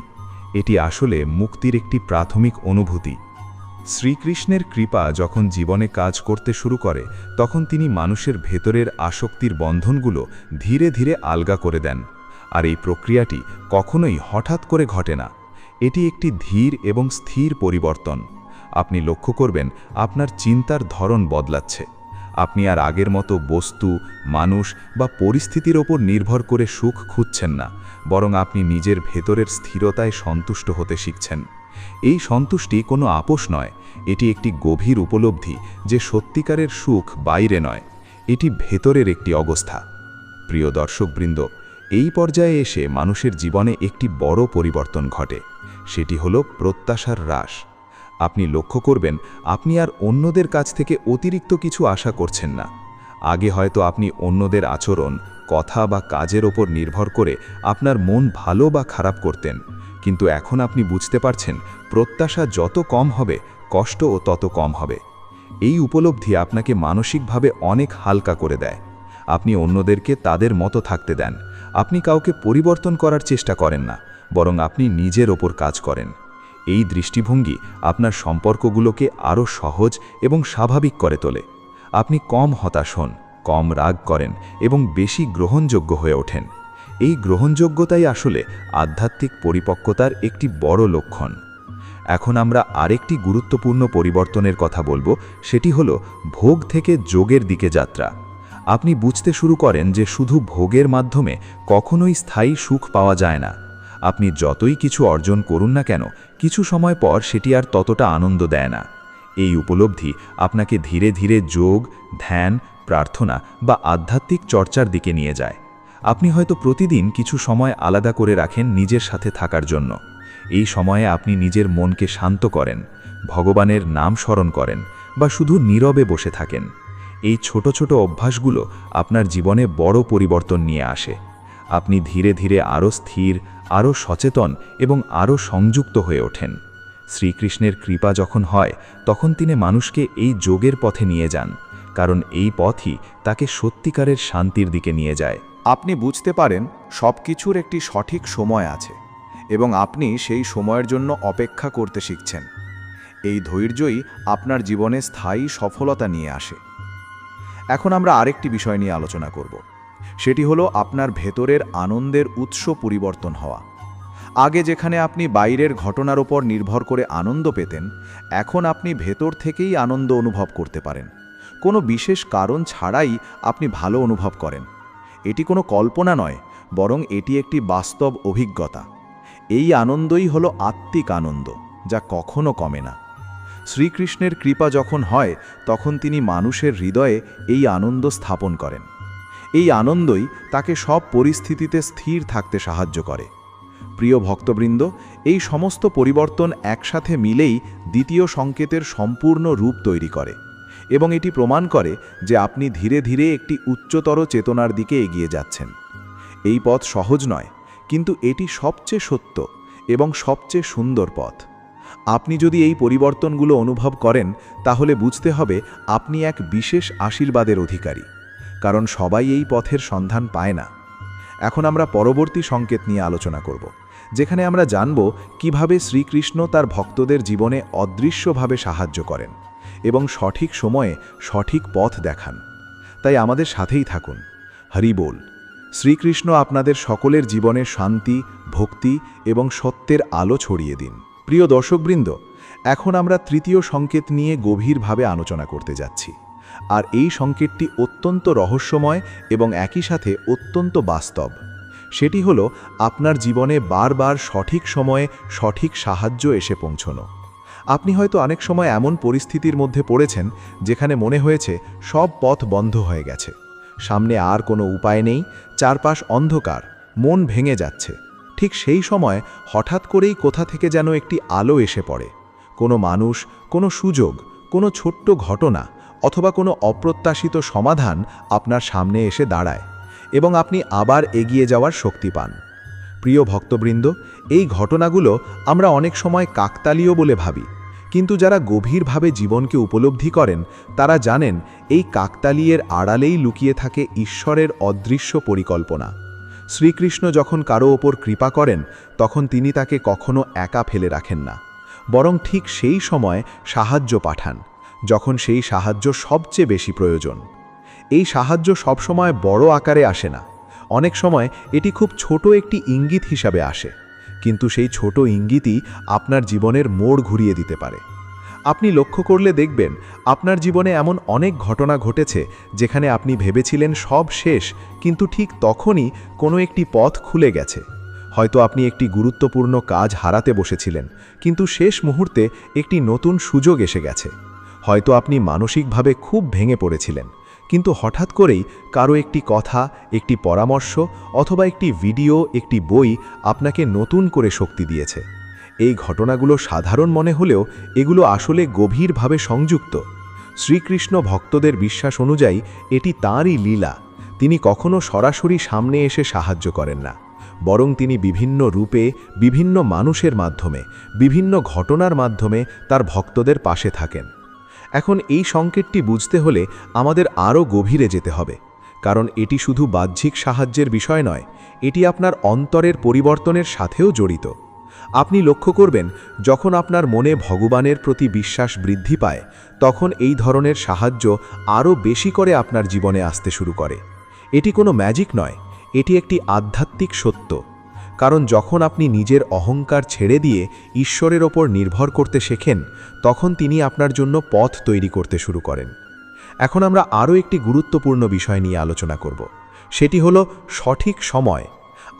C: এটি আসলে মুক্তির একটি প্রাথমিক অনুভূতি। শ্রীকৃষ্ণের কৃপা যখন জীবনে কাজ করতে শুরু করে, তখন তিনি মানুষের ভেতরের আসক্তির বন্ধনগুলো ধীরে ধীরে আলগা করে দেন। আর এই প্রক্রিয়াটি কখনোই হঠাৎ করে ঘটে না। এটি একটি ধীর এবং স্থির পরিবর্তন। আপনি লক্ষ্য করবেন আপনার চিন্তার ধরন বদলাচ্ছে। আপনি আর আগের মতো বস্তু, মানুষ বা পরিস্থিতির ওপর নির্ভর করে সুখ খুঁজছেন না, বরং আপনি নিজের ভেতরের স্থিরতায় সন্তুষ্ট হতে শিখছেন। এই সন্তুষ্টি কোনো আপোষ নয়, এটি একটি গভীর উপলব্ধি যে সত্যিকারের সুখ বাইরে নয়, এটি ভেতরের একটি অবস্থা। প্রিয় দর্শকবৃন্দ, এই পর্যায়ে এসে মানুষের জীবনে একটি বড় পরিবর্তন ঘটে। সেটি হলো প্রত্যাশার হ্রাস। আপনি লক্ষ্য করবেন আপনি আর অন্যদের কাছ থেকে অতিরিক্ত কিছু আশা করছেন না। আগে হয়তো আপনি অন্যদের আচরণ, কথা বা কাজের ওপর নির্ভর করে আপনার মন ভালো বা খারাপ করতেন, কিন্তু এখন আপনি বুঝতে পারছেন প্রত্যাশা যত কম হবে, কষ্টও তত কম হবে। এই উপলব্ধি আপনাকে মানসিকভাবে অনেক হালকা করে দেয়। আপনি অন্যদেরকে তাদের মতো থাকতে দেন। আপনি কাউকে পরিবর্তন করার চেষ্টা করেন না, বরং আপনি নিজের ওপর কাজ করেন। এই দৃষ্টিভঙ্গি আপনার সম্পর্কগুলোকে আরও সহজ এবং স্বাভাবিক করে তোলে। আপনি কম হতাশ হন, কম রাগ করেন এবং বেশি গ্রহণযোগ্য হয়ে ওঠেন। এই গ্রহণযোগ্যতাই আসলে আধ্যাত্মিক পরিপক্কতার একটি বড় লক্ষণ। এখন আমরা আরেকটি গুরুত্বপূর্ণ পরিবর্তনের কথা বলবো, সেটি হলো ভোগ থেকে যোগের দিকে যাত্রা। আপনি বুঝতে শুরু করেন যে শুধু ভোগের মাধ্যমে কখনোই স্থায়ী সুখ পাওয়া যায় না। আপনি যতই কিছু অর্জন করুন না কেন, কিছু সময় পর সেটি আর ততটা আনন্দ দেয় না। এই উপলব্ধি আপনাকে ধীরে ধীরে যোগ, ধ্যান, প্রার্থনা বা আধ্যাত্মিক চর্চার দিকে নিয়ে যায়। আপনি হয়তো প্রতিদিন কিছু সময় আলাদা করে রাখেন নিজের সাথে থাকার জন্য। এই সময়ে আপনি নিজের মনকে শান্ত করেন, ভগবানের নাম স্মরণ করেন বা শুধু নীরবে বসে থাকেন। এই ছোট ছোট অভ্যাসগুলো আপনার জীবনে বড় পরিবর্তন নিয়ে আসে। আপনি ধীরে ধীরে আরও স্থির, আরও সচেতন এবং আরও সংযুক্ত হয়ে ওঠেন। শ্রীকৃষ্ণের কৃপা যখন হয়, তখন তিনি মানুষকে এই যোগের পথে নিয়ে যান, কারণ এই পথই তাকে সত্যিকারের শান্তির দিকে নিয়ে যায়।
D: আপনি বুঝতে পারেন সব কিছুর একটি সঠিক সময় আছে এবং আপনি সেই সময়ের জন্য অপেক্ষা করতে শিখছেন। এই ধৈর্যই আপনার জীবনে স্থায়ী সফলতা নিয়ে আসে। এখন আমরা আরেকটি বিষয় নিয়ে আলোচনা করব। সেটি হলো আপনার ভেতরের আনন্দের উৎস পরিবর্তন হওয়া। আগে যেখানে আপনি বাইরের ঘটনার ওপর নির্ভর করে আনন্দ পেতেন, এখন আপনি ভেতর থেকেই আনন্দ অনুভব করতে পারেন। কোনো বিশেষ কারণ ছাড়াই আপনি ভালো অনুভব করেন। এটি কোনো কল্পনা নয়, বরং এটি একটি বাস্তব অভিজ্ঞতা। এই আনন্দই হলো আত্মিক আনন্দ, যা কখনো কমে না। শ্রীকৃষ্ণের কৃপা যখন হয়, তখন তিনি মানুষের হৃদয়ে এই আনন্দ স্থাপন করেন। এই আনন্দই তাকে সব পরিস্থিতিতে স্থির থাকতে সাহায্য করে। প্রিয় ভক্তবৃন্দ, এই সমস্ত পরিবর্তন একসাথে মিলেই দ্বিতীয় সংকেতের সম্পূর্ণ রূপ তৈরি করে এবং এটি প্রমাণ করে যে আপনি ধীরে ধীরে একটি উচ্চতর চেতনার দিকে এগিয়ে যাচ্ছেন। এই পথ সহজ নয়, কিন্তু এটি সবচেয়ে সত্য এবং সবচেয়ে সুন্দর পথ। আপনি যদি এই পরিবর্তনগুলো অনুভব করেন, তাহলে বুঝতে হবে আপনি এক বিশেষ আশীর্বাদের অধিকারী, কারণ সবাই এই পথের সন্ধান পায় না। এখন আমরা পরবর্তী সংকেত নিয়ে আলোচনা করব, যেখানে আমরা জানব কিভাবে শ্রীকৃষ্ণ তার ভক্তদের জীবনে অদৃশ্যভাবে সাহায্য করেন এবং সঠিক সময়ে সঠিক পথ দেখান। তাই আমাদের সাথেই থাকুন। হরি বল। শ্রীকৃষ্ণ আপনাদের সকলের জীবনে শান্তি, ভক্তি এবং সত্যের আলো ছড়িয়ে দিন। প্রিয় দর্শকবৃন্দ, এখন আমরা তৃতীয় সংকেত নিয়ে গভীরভাবে আলোচনা করতে যাচ্ছি। আর এই সংকেতটি অত্যন্ত রহস্যময় এবং একই সাথে অত্যন্ত বাস্তব। সেটি হলো আপনার জীবনে বারবার সঠিক সময়ে সঠিক সাহায্য এসে পৌঁছানো। আপনি হয়তো অনেক সময় এমন পরিস্থিতির মধ্যে পড়েছেন যেখানে মনে হয়েছে সব পথ বন্ধ হয়ে গেছে, সামনে আর কোনো উপায় নেই, চারপাশ অন্ধকার, মন ভেঙে যাচ্ছে। ঠিক সেই সময় হঠাৎ করেই কোথা থেকে যেন একটি আলো এসে পড়ে। কোনো মানুষ, কোনো সুযোগ, কোনো ছোট্ট ঘটনা অথবা কোনো অপ্রত্যাশিত সমাধান আপনার সামনে এসে দাঁড়ায় এবং আপনি আবার এগিয়ে যাওয়ার শক্তি পান। প্রিয় ভক্তবৃন্দ, এই ঘটনাগুলো আমরা অনেক সময় কাকতালীয় বলে ভাবি, কিন্তু যারা গভীরভাবে জীবনকে উপলব্ধি করেন তারা জানেন এই কাকতালীয়ের আড়ালেই লুকিয়ে থাকে ঈশ্বরের অদৃশ্য পরিকল্পনা। শ্রীকৃষ্ণ যখন কারো ওপর কৃপা করেন তখন তিনি তাকে কখনো একা ফেলে রাখেন না, বরং ঠিক সেই সময় সাহায্য পাঠান যখন সেই সাহায্য সবচেয়ে বেশি প্রয়োজন। এই সাহায্য সবসময় বড় আকারে আসে না, অনেক সময় এটি খুব ছোট একটি ইঙ্গিত হিসাবে আসে, কিন্তু সেই ছোট ইঙ্গিতই আপনার জীবনের মোড় ঘুরিয়ে দিতে পারে। আপনি লক্ষ্য করলে দেখবেন আপনার জীবনে এমন অনেক ঘটনা ঘটেছে যেখানে আপনি ভেবেছিলেন সব শেষ, কিন্তু ঠিক তখনই কোনো একটি পথ খুলে গেছে। হয়তো আপনি একটি গুরুত্বপূর্ণ কাজ হারাতে বসেছিলেন, কিন্তু শেষ মুহূর্তে একটি নতুন সুযোগ এসে গেছে। হয়তো আপনি মানসিকভাবে খুব ভেঙে পড়েছিলেন, কিন্তু হঠাৎ করেই কারো একটি কথা, একটি পরামর্শ অথবা একটি ভিডিও, একটি বই আপনাকে নতুন করে শক্তি দিয়েছে। এই ঘটনাগুলো সাধারণ মনে হলেও এগুলো আসলে গভীরভাবে সংযুক্ত। শ্রীকৃষ্ণ ভক্তদের বিশ্বাস অনুযায়ী এটি তাঁরই লীলা। তিনি কখনো সরাসরি সামনে এসে সাহায্য করেন না, বরং তিনি বিভিন্ন রূপে, বিভিন্ন মানুষের মাধ্যমে, বিভিন্ন ঘটনার মাধ্যমে তার ভক্তদের পাশে থাকেন। এখন এই সংকেতটি বুঝতে হলে আমাদের আরও গভীরে যেতে হবে, কারণ এটি শুধু বাহ্যিক সাহায্যের বিষয় নয়, এটি আপনার অন্তরের পরিবর্তনের সাথেও জড়িত। আপনি লক্ষ্য করবেন যখন আপনার মনে ভগবানের প্রতি বিশ্বাস বৃদ্ধি পায় তখন এই ধরনের সাহায্য আরও বেশি করে আপনার জীবনে আসতে শুরু করে। এটি কোনো ম্যাজিক নয়, এটি একটি আধ্যাত্মিক সত্য। কারণ যখন আপনি নিজের অহংকার ছেড়ে দিয়ে ঈশ্বরের ওপর নির্ভর করতে শেখেন তখন তিনি আপনার জন্য পথ তৈরি করতে শুরু করেন। এখন আমরা আরও একটি গুরুত্বপূর্ণ বিষয় নিয়ে আলোচনা করব, সেটি হলো সঠিক সময়।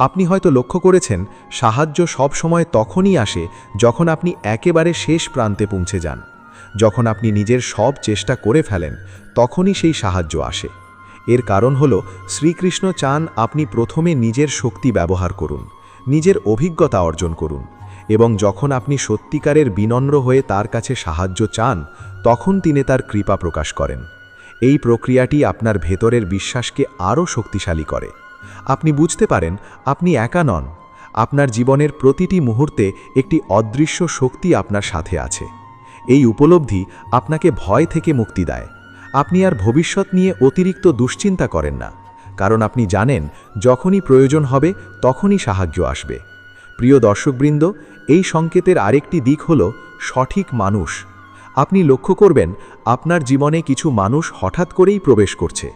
D: আপনি হয়তো লক্ষ্য করেছেন সাহায্য সব সময় তখনই আসে যখন আপনি একেবারে শেষ প্রান্তে পৌঁছে যান। যখন আপনি নিজের সব চেষ্টা করে ফেলেন তখনই সেই সাহায্য আসে। এর কারণ হলো শ্রীকৃষ্ণ চান আপনি প্রথমে নিজের শক্তি ব্যবহার করুন, নিজের অভিজ্ঞতা অর্জন করুন, এবং যখন আপনি সত্যিকারের বিনম্র হয়ে তার কাছে সাহায্য চান তখন তিনি তার কৃপা প্রকাশ করেন। এই প্রক্রিয়াটি আপনার ভেতরের বিশ্বাসকে আরও শক্তিশালী করে। আপনি বুঝতে পারেন আপনি একা নন, আপনার জীবনের প্রতিটি মুহূর্তে একটি অদৃশ্য শক্তি আপনার সাথে আছে। এই উপলব্ধি আপনাকে ভয় থেকে মুক্তি দেয়। আপনি আর ভবিষ্যৎ নিয়ে অতিরিক্ত দুশ্চিন্তা করেন না, কারণ আপনি জানেন যখনই প্রয়োজন হবে তখনই সাহায্য আসবে। প্রিয় দর্শকবৃন্দ, এই সংকেতের আরেকটি দিক হল সঠিক মানুষ। আপনি লক্ষ্য করবেন আপনার জীবনে কিছু মানুষ হঠাৎ করেই প্রবেশ করছে,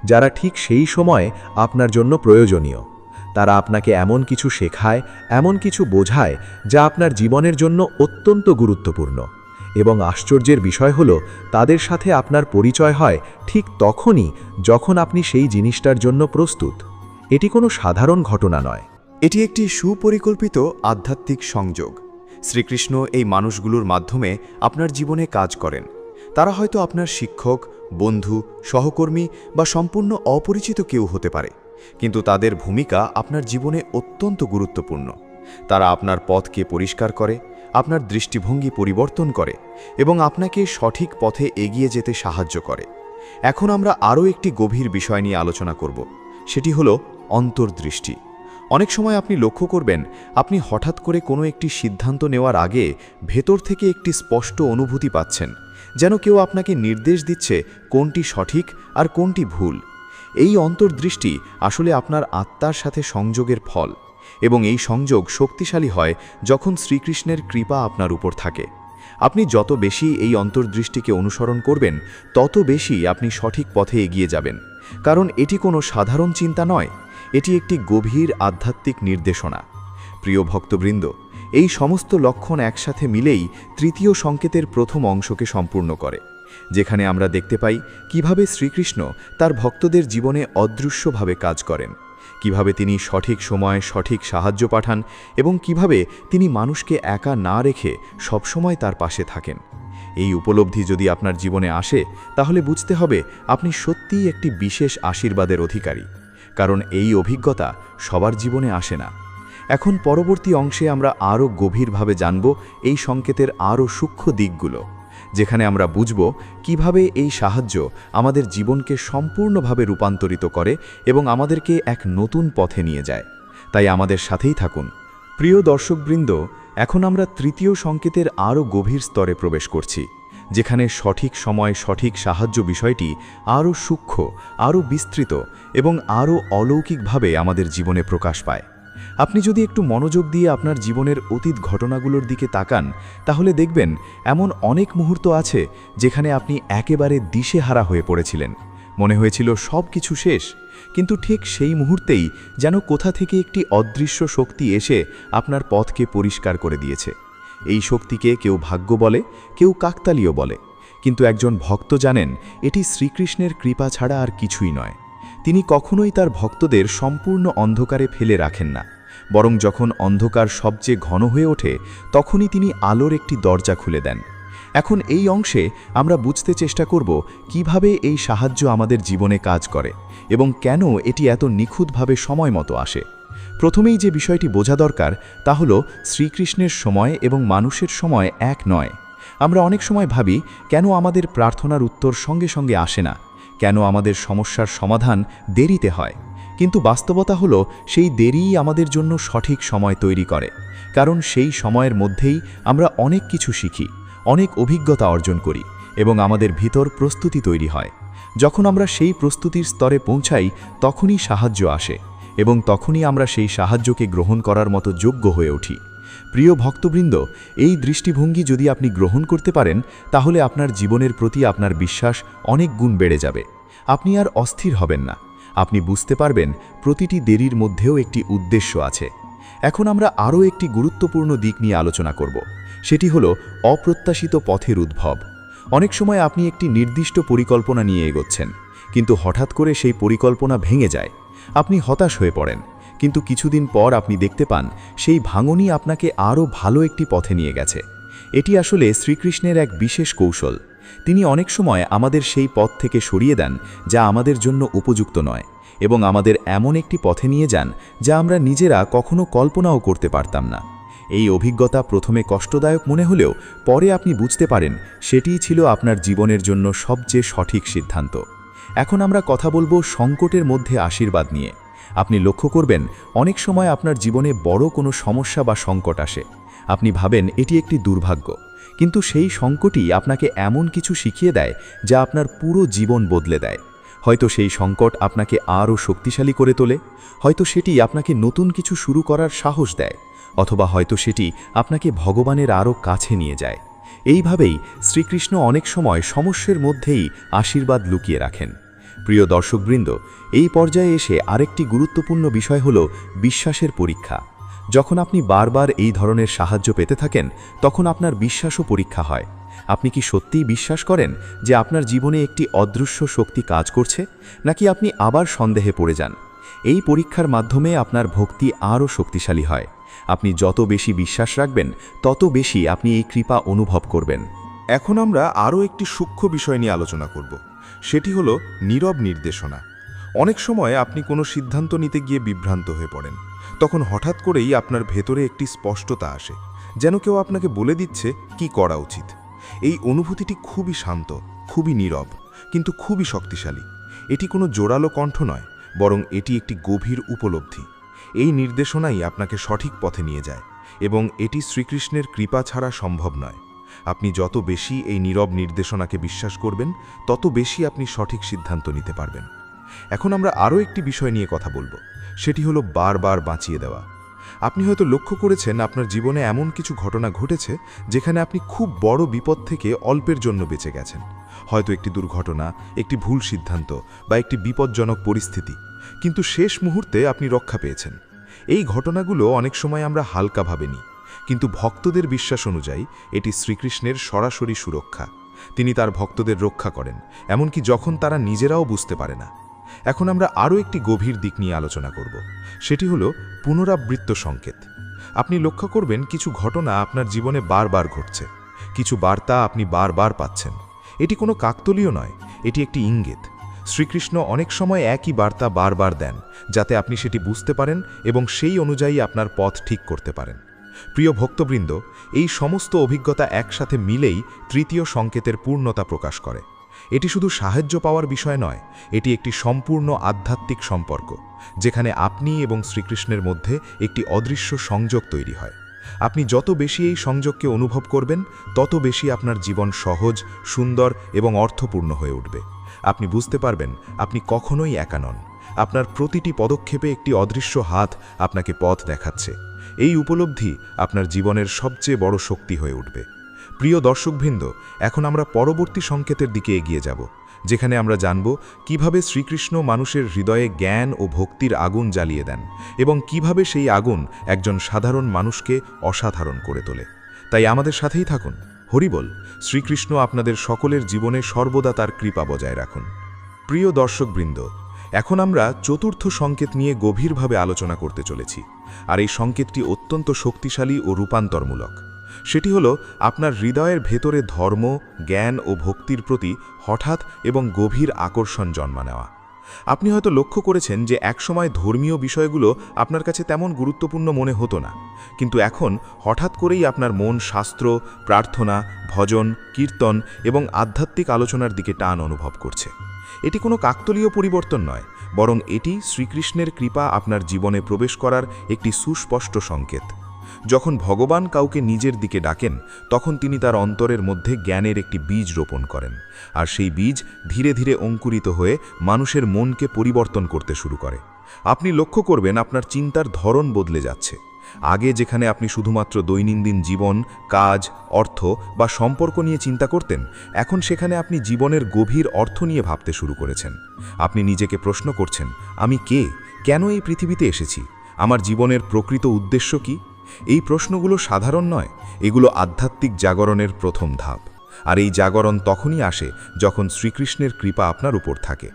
D: যারা ঠিক সেই সময়ে আপনার জন্য প্রয়োজনীয়। তারা আপনাকে এমন কিছু শেখায়, এমন কিছু বোঝায় যা আপনার জীবনের জন্য অত্যন্ত গুরুত্বপূর্ণ। এবং আশ্চর্যের বিষয় হলো তাদের সাথে আপনার পরিচয় হয় ঠিক তখনই যখন আপনি সেই জিনিসটার জন্য প্রস্তুত। এটি কোনো সাধারণ ঘটনা নয়,
A: এটি একটি সুপরিকল্পিত আধ্যাত্মিক সংযোগ। শ্রীকৃষ্ণ এই মানুষগুলোর মাধ্যমে আপনার জীবনে কাজ করেন। তারা হয়তো আপনার শিক্ষক, বন্ধু, সহকর্মী বা সম্পূর্ণ অপরিচিত কেউ হতে পারে, কিন্তু তাদের ভূমিকা আপনার জীবনে অত্যন্ত গুরুত্বপূর্ণ। তারা আপনার পথকে পরিষ্কার করে, আপনার দৃষ্টিভঙ্গি পরিবর্তন করে এবং আপনাকে সঠিক পথে এগিয়ে যেতে সাহায্য করে। এখন আমরা আরও একটি গভীর বিষয় নিয়ে আলোচনা করব, সেটি হলো অন্তর্দৃষ্টি। অনেক সময় আপনি লক্ষ্য করবেন আপনি হঠাৎ করে কোনো একটি সিদ্ধান্ত নেওয়ার আগে ভেতর থেকে একটি স্পষ্ট অনুভূতি পাচ্ছেন, যেন কেউ আপনাকে নির্দেশ দিচ্ছে কোনটি সঠিক আর কোনটি ভুল। এই অন্তর্দৃষ্টি আসলে আপনার আত্মার সাথে সংযোগের ফল, এবং এই সংযোগ শক্তিশালী হয় যখন শ্রীকৃষ্ণের কৃপা আপনার উপর থাকে। আপনি যত বেশি এই অন্তর্দৃষ্টিকে অনুসরণ করবেন তত বেশি আপনি সঠিক পথে এগিয়ে যাবেন, কারণ এটি কোনো সাধারণ চিন্তা নয়, এটি একটি গভীর আধ্যাত্মিক নির্দেশনা। প্রিয় ভক্তবৃন্দ, এই সমস্ত লক্ষণ একসাথে মিলেই তৃতীয় সংকেতের প্রথম অংশকে সম্পূর্ণ করে, যেখানে আমরা দেখতে পাই কিভাবে শ্রীকৃষ্ণ তার ভক্তদের জীবনে অদৃশ্যভাবে কাজ করেন কিভাবে তিনি সঠিক সময়ে সঠিক সাহায্য পাঠান এবং কিভাবে তিনি মানুষকে একা না রেখে সবসময় তার পাশে থাকেন। এই উপলব্ধি যদি আপনার জীবনে আসে, তাহলে বুঝতে হবে আপনি সত্যিই একটি বিশেষ আশীর্বাদের অধিকারী, কারণ এই অভিজ্ঞতা সবার জীবনে আসে না। এখন পরবর্তী অংশে আমরা আরও গভীরভাবে জানব এই সংকেতের আরও সূক্ষ্ম দিকগুলো, যেখানে আমরা বুঝব কিভাবে এই সাহায্য আমাদের জীবনকে সম্পূর্ণভাবে রূপান্তরিত করে এবং আমাদেরকে এক নতুন পথে নিয়ে যায়। তাই আমাদের সাথেই থাকুন। প্রিয় দর্শকবৃন্দ, এখন আমরা তৃতীয় সংকেতের আরও গভীর স্তরে প্রবেশ করছি, যেখানে সঠিক সময় সঠিক সাহায্য বিষয়টি আরও সূক্ষ্ম, আরও বিস্তৃত এবং আরও অলৌকিকভাবে আমাদের জীবনে প্রকাশ পায়। আপনি যদি একটু মনোযোগ দিয়ে আপনার জীবনের অতীত ঘটনাগুলোর দিকে তাকান, তাহলে দেখবেন এমন অনেক মুহূর্ত আছে যেখানে আপনি একেবারে দিশেহারা হয়ে পড়েছিলেন। মনে হয়েছিল সব কিছু শেষ, কিন্তু ঠিক সেই মুহূর্তেই যেন কোথা থেকে একটি অদৃশ্য শক্তি এসে আপনার পথকে পরিষ্কার করে দিয়েছে। এই শক্তিকে কেউ ভাগ্য বলে, কেউ কাকতালীয় বলে, কিন্তু একজন ভক্ত জানেন এটি শ্রীকৃষ্ণের কৃপা ছাড়া আর কিছুই নয়। তিনি কখনোই তার ভক্তদের সম্পূর্ণ অন্ধকারে ফেলে রাখেন না, বরং যখন অন্ধকার সবচেয়ে ঘন হয়ে ওঠে তখনই তিনি আলোর একটি দরজা খুলে দেন। এখন এই অংশে আমরা বুঝতে চেষ্টা করব কিভাবে এই সাহায্য আমাদের জীবনে কাজ করে এবং কেন এটি এত নিখুঁতভাবে সময় মতো আসে। প্রথমেই যে বিষয়টি বোঝা দরকার তা হলো শ্রীকৃষ্ণের সময় এবং মানুষের সময় এক নয়। আমরা অনেক সময় ভাবি, কেন আমাদের প্রার্থনার উত্তর সঙ্গে সঙ্গে আসে না, কেন আমাদের সমস্যার সমাধান দেরিতে হয়। কিন্তু বাস্তবতা হলো সেই দেরিই আমাদের জন্য সঠিক সময় তৈরি করে, কারণ সেই সময়ের মধ্যেই আমরা অনেক কিছু শিখি, অনেক অভিজ্ঞতা অর্জন করি এবং আমাদের ভিতর প্রস্তুতি তৈরি হয়। যখন আমরা সেই প্রস্তুতির স্তরে পৌঁছাই তখনই সাহায্য আসে এবং তখনই আমরা সেই সাহায্যকে গ্রহণ করার মতো যোগ্য হয়ে উঠি। প্রিয় ভক্তবৃন্দ, এই দৃষ্টিভঙ্গি যদি আপনি গ্রহণ করতে পারেন, তাহলে আপনার জীবনের প্রতি আপনার বিশ্বাস অনেক গুণ বেড়ে যাবে। আপনি আর অস্থির হবেন না। আপনি বুঝতে পারবেন প্রতিটি দেরির মধ্যেও একটি উদ্দেশ্য আছে। এখন আমরা আরও একটি গুরুত্বপূর্ণ দিক নিয়ে আলোচনা করব। সেটি হলো অপ্রত্যাশিত পথের উদ্ভব। অনেক সময় আপনি একটি নির্দিষ্ট পরিকল্পনা নিয়ে এগোচ্ছেন, কিন্তু হঠাৎ করে সেই পরিকল্পনা ভেঙে যায়। আপনি হতাশ হয়ে পড়েন, কিন্তু কিছুদিন পর আপনি দেখতে পান সেই ভাঙনই আপনাকে আরও ভালো একটি পথে নিয়ে গেছে। এটি আসলে শ্রীকৃষ্ণের এক বিশেষ কৌশল। তিনি অনেক সময় আমাদের সেই পথ থেকে সরিয়ে দেন যা আমাদের জন্য উপযুক্ত নয় এবং আমাদের এমন একটি পথে নিয়ে যান যা আমরা নিজেরা কখনো কল্পনাও করতে পারতাম না। এই অভিজ্ঞতা প্রথমে কষ্টদায়ক মনে হলেও পরে আপনি বুঝতে পারেন সেটিই ছিল আপনার জীবনের জন্য সবচেয়ে সঠিক সিদ্ধান্ত। এখন আমরা কথা বলবো সংকটের মধ্যে আশীর্বাদ নিয়ে। আপনি লক্ষ্য করবেন অনেক সময় আপনার জীবনে বড় কোনো সমস্যা বা সংকট আসে। আপনি ভাবেন এটি একটি দুর্ভাগ্য, কিন্তু সেই সংকটই আপনাকে এমন কিছু শিখিয়ে দেয় যা আপনার পুরো জীবন বদলে দেয়। হয়তো সেই সংকট আপনাকে আরও শক্তিশালী করে তোলে, হয়তো সেটি আপনাকে নতুন কিছু শুরু করার সাহস দেয়, অথবা হয়তো সেটি আপনাকে ভগবানের আরও কাছে নিয়ে যায়। এইভাবেই শ্রীকৃষ্ণ অনেক সময় সমস্যার মধ্যেই আশীর্বাদ লুকিয়ে রাখেন। প্রিয় দর্শকবৃন্দ, এই পর্যায়ে এসে আরেকটি গুরুত্বপূর্ণ বিষয় হল বিশ্বাসের পরীক্ষা। যখন আপনি বারবার এই ধরনের সাহায্য পেতে থাকেন, তখন আপনার বিশ্বাসও পরীক্ষা হয়। আপনি কি সত্যিই বিশ্বাস করেন যে আপনার জীবনে একটি অদৃশ্য শক্তি কাজ করছে, নাকি আপনি আবার সন্দেহে পড়ে যান? এই পরীক্ষার মাধ্যমে আপনার ভক্তি আরও শক্তিশালী হয়। আপনি যত বেশি বিশ্বাস রাখবেন, তত বেশি আপনি এই কৃপা অনুভব করবেন।
C: এখন আমরা আরও একটি সূক্ষ্ম বিষয় নিয়ে আলোচনা করব। সেটি হলো নীরব নির্দেশনা। অনেক সময় আপনি কোনো সিদ্ধান্ত নিতে গিয়ে বিভ্রান্ত হয়ে পড়েন। তখন হঠাৎ করেই আপনার ভেতরে একটি স্পষ্টতা আসে, যেন কেউ আপনাকে বলে দিচ্ছে কি করা উচিত। এই অনুভূতিটি খুবই শান্ত, খুবই নীরব, কিন্তু খুবই শক্তিশালী। এটি কোনো জোরালো কণ্ঠ নয়, বরং এটি একটি গভীর উপলব্ধি। এই নির্দেশনাই আপনাকে সঠিক পথে নিয়ে যায় এবং এটি শ্রীকৃষ্ণের কৃপা ছাড়া সম্ভব নয়। আপনি যত বেশি এই নীরব নির্দেশনাকে বিশ্বাস করবেন, তত বেশি আপনি সঠিক সিদ্ধান্ত নিতে পারবেন। এখন আমরা আরও একটি বিষয় নিয়ে কথা বলবো। সেটি হলো বারবার বাঁচিয়ে দেওয়া। আপনি হয়তো লক্ষ্য করেছেন আপনার জীবনে এমন কিছু ঘটনা ঘটেছে যেখানে আপনি খুব বড় বিপদ থেকে অল্পের জন্য বেঁচে গেছেন। হয়তো একটি দুর্ঘটনা, একটি ভুল সিদ্ধান্ত বা একটি বিপজ্জনক পরিস্থিতি, কিন্তু শেষ মুহূর্তে আপনি রক্ষা পেয়েছেন। এই ঘটনাগুলো অনেক সময় আমরা হালকা ভাবেনি, কিন্তু ভক্তদের বিশ্বাস অনুযায়ী এটি শ্রীকৃষ্ণের সরাসরি সুরক্ষা। তিনি তার ভক্তদের রক্ষা করেন, এমনকি যখন তারা নিজেরাও বুঝতে পারে না। এখন আমরা আরও একটি গভীর দিক নিয়ে আলোচনা করব। সেটি হলো পুনরাবৃত্ত সংকেত। আপনি লক্ষ্য করবেন কিছু ঘটনা আপনার জীবনে বারবার ঘটছে, কিছু বার্তা আপনি বারবার পাচ্ছেন। এটি কোনো কাকতালীয় নয়, এটি একটি ইঙ্গিত। শ্রীকৃষ্ণ অনেক সময় একই বার্তা বারবার দেন, যাতে আপনি সেটি বুঝতে পারেন এবং সেই অনুযায়ী আপনার পথ ঠিক করতে পারেন। প্রিয় ভক্তবৃন্দ, এই সমস্ত অভিজ্ঞতা একসাথে মিলেই তৃতীয় সংকেতের পূর্ণতা প্রকাশ করে। এটি শুধু সাহায্য পাওয়ার বিষয় নয়, এটি একটি সম্পূর্ণ আধ্যাত্মিক সম্পর্ক, যেখানে আপনি এবং শ্রীকৃষ্ণের মধ্যে একটি অদৃশ্য সংযোগ তৈরি হয়। আপনি যত বেশি এই সংযোগকে অনুভব করবেন, তত বেশি আপনার জীবন সহজ, সুন্দর এবং অর্থপূর্ণ হয়ে উঠবে। আপনি বুঝতে পারবেন আপনি কখনোই একা নন। আপনার প্রতিটি পদক্ষেপে একটি অদৃশ্য হাত আপনাকে পথ দেখাচ্ছে। এই উপলব্ধি আপনার জীবনের সবচেয়ে বড় শক্তি হয়ে উঠবে। প্রিয় দর্শকবৃন্দ, এখন আমরা পরবর্তী সংকেতের দিকে এগিয়ে যাব, যেখানে আমরা জানব কিভাবে শ্রীকৃষ্ণ মানুষের হৃদয়ে জ্ঞান ও ভক্তির আগুন জ্বালিয়ে দেন এবং কিভাবে সেই আগুন একজন সাধারণ মানুষকে অসাধারণ করে তোলে। তাই আমাদের সাথেই থাকুন। হরিবল। শ্রীকৃষ্ণ আপনাদের সকলের জীবনে সর্বদা তার কৃপা বজায় রাখুন। প্রিয় দর্শকবৃন্দ, এখন আমরা চতুর্থ সংকেত নিয়ে গভীরভাবে আলোচনা করতে চলেছি। আর এই সংকেতটি অত্যন্ত শক্তিশালী ও রূপান্তরমূলক। সেটি হলো আপনার হৃদয়ের ভেতরে ধর্ম, জ্ঞান ও ভক্তির প্রতি হঠাৎ এবং গভীর আকর্ষণ জন্মা নেওয়া। আপনি হয়তো লক্ষ্য করেছেন যে একসময় ধর্মীয় বিষয়গুলো আপনার কাছে তেমন গুরুত্বপূর্ণ মনে হতো না, কিন্তু এখন হঠাৎ করেই আপনার মন শাস্ত্র, প্রার্থনা, ভজন, কীর্তন এবং আধ্যাত্মিক আলোচনার দিকে টান অনুভব করছে। এটি কোনো কাকতালীয় পরিবর্তন নয়, বরং এটি শ্রীকৃষ্ণের কৃপা আপনার জীবনে প্রবেশ করার একটি সুস্পষ্ট সংকেত। যখন ভগবান কাউকে নিজের দিকে ডাকেন, তখন তিনি তার অন্তরের মধ্যে জ্ঞানের একটি বীজ রোপণ করেন, আর সেই বীজ ধীরে ধীরে অঙ্কুরিত হয়ে মানুষের মনকে পরিবর্তন করতে শুরু করে। আপনি লক্ষ্য করবেন আপনার চিন্তার ধরন বদলে যাচ্ছে। আগে যেখানে আপনি শুধুমাত্র দৈনন্দিন জীবন, কাজ, অর্থ বা সম্পর্ক নিয়ে চিন্তা করতেন, এখন সেখানে আপনি জীবনের গভীর অর্থ নিয়ে ভাবতে শুরু করেছেন। আপনি নিজেকে প্রশ্ন করছেন, আমি কে? কেন এই পৃথিবীতে এসেছি? আমার জীবনের প্রকৃত উদ্দেশ্য কি? এই প্রশ্নগুলো সাধারণ নয়, এগুলো আধ্যাত্মিক জাগরণের প্রথম ধাপ। আর এই জাগরণ তখনই আসে যখন শ্রীকৃষ্ণের কৃপা আপনার উপর থাকে।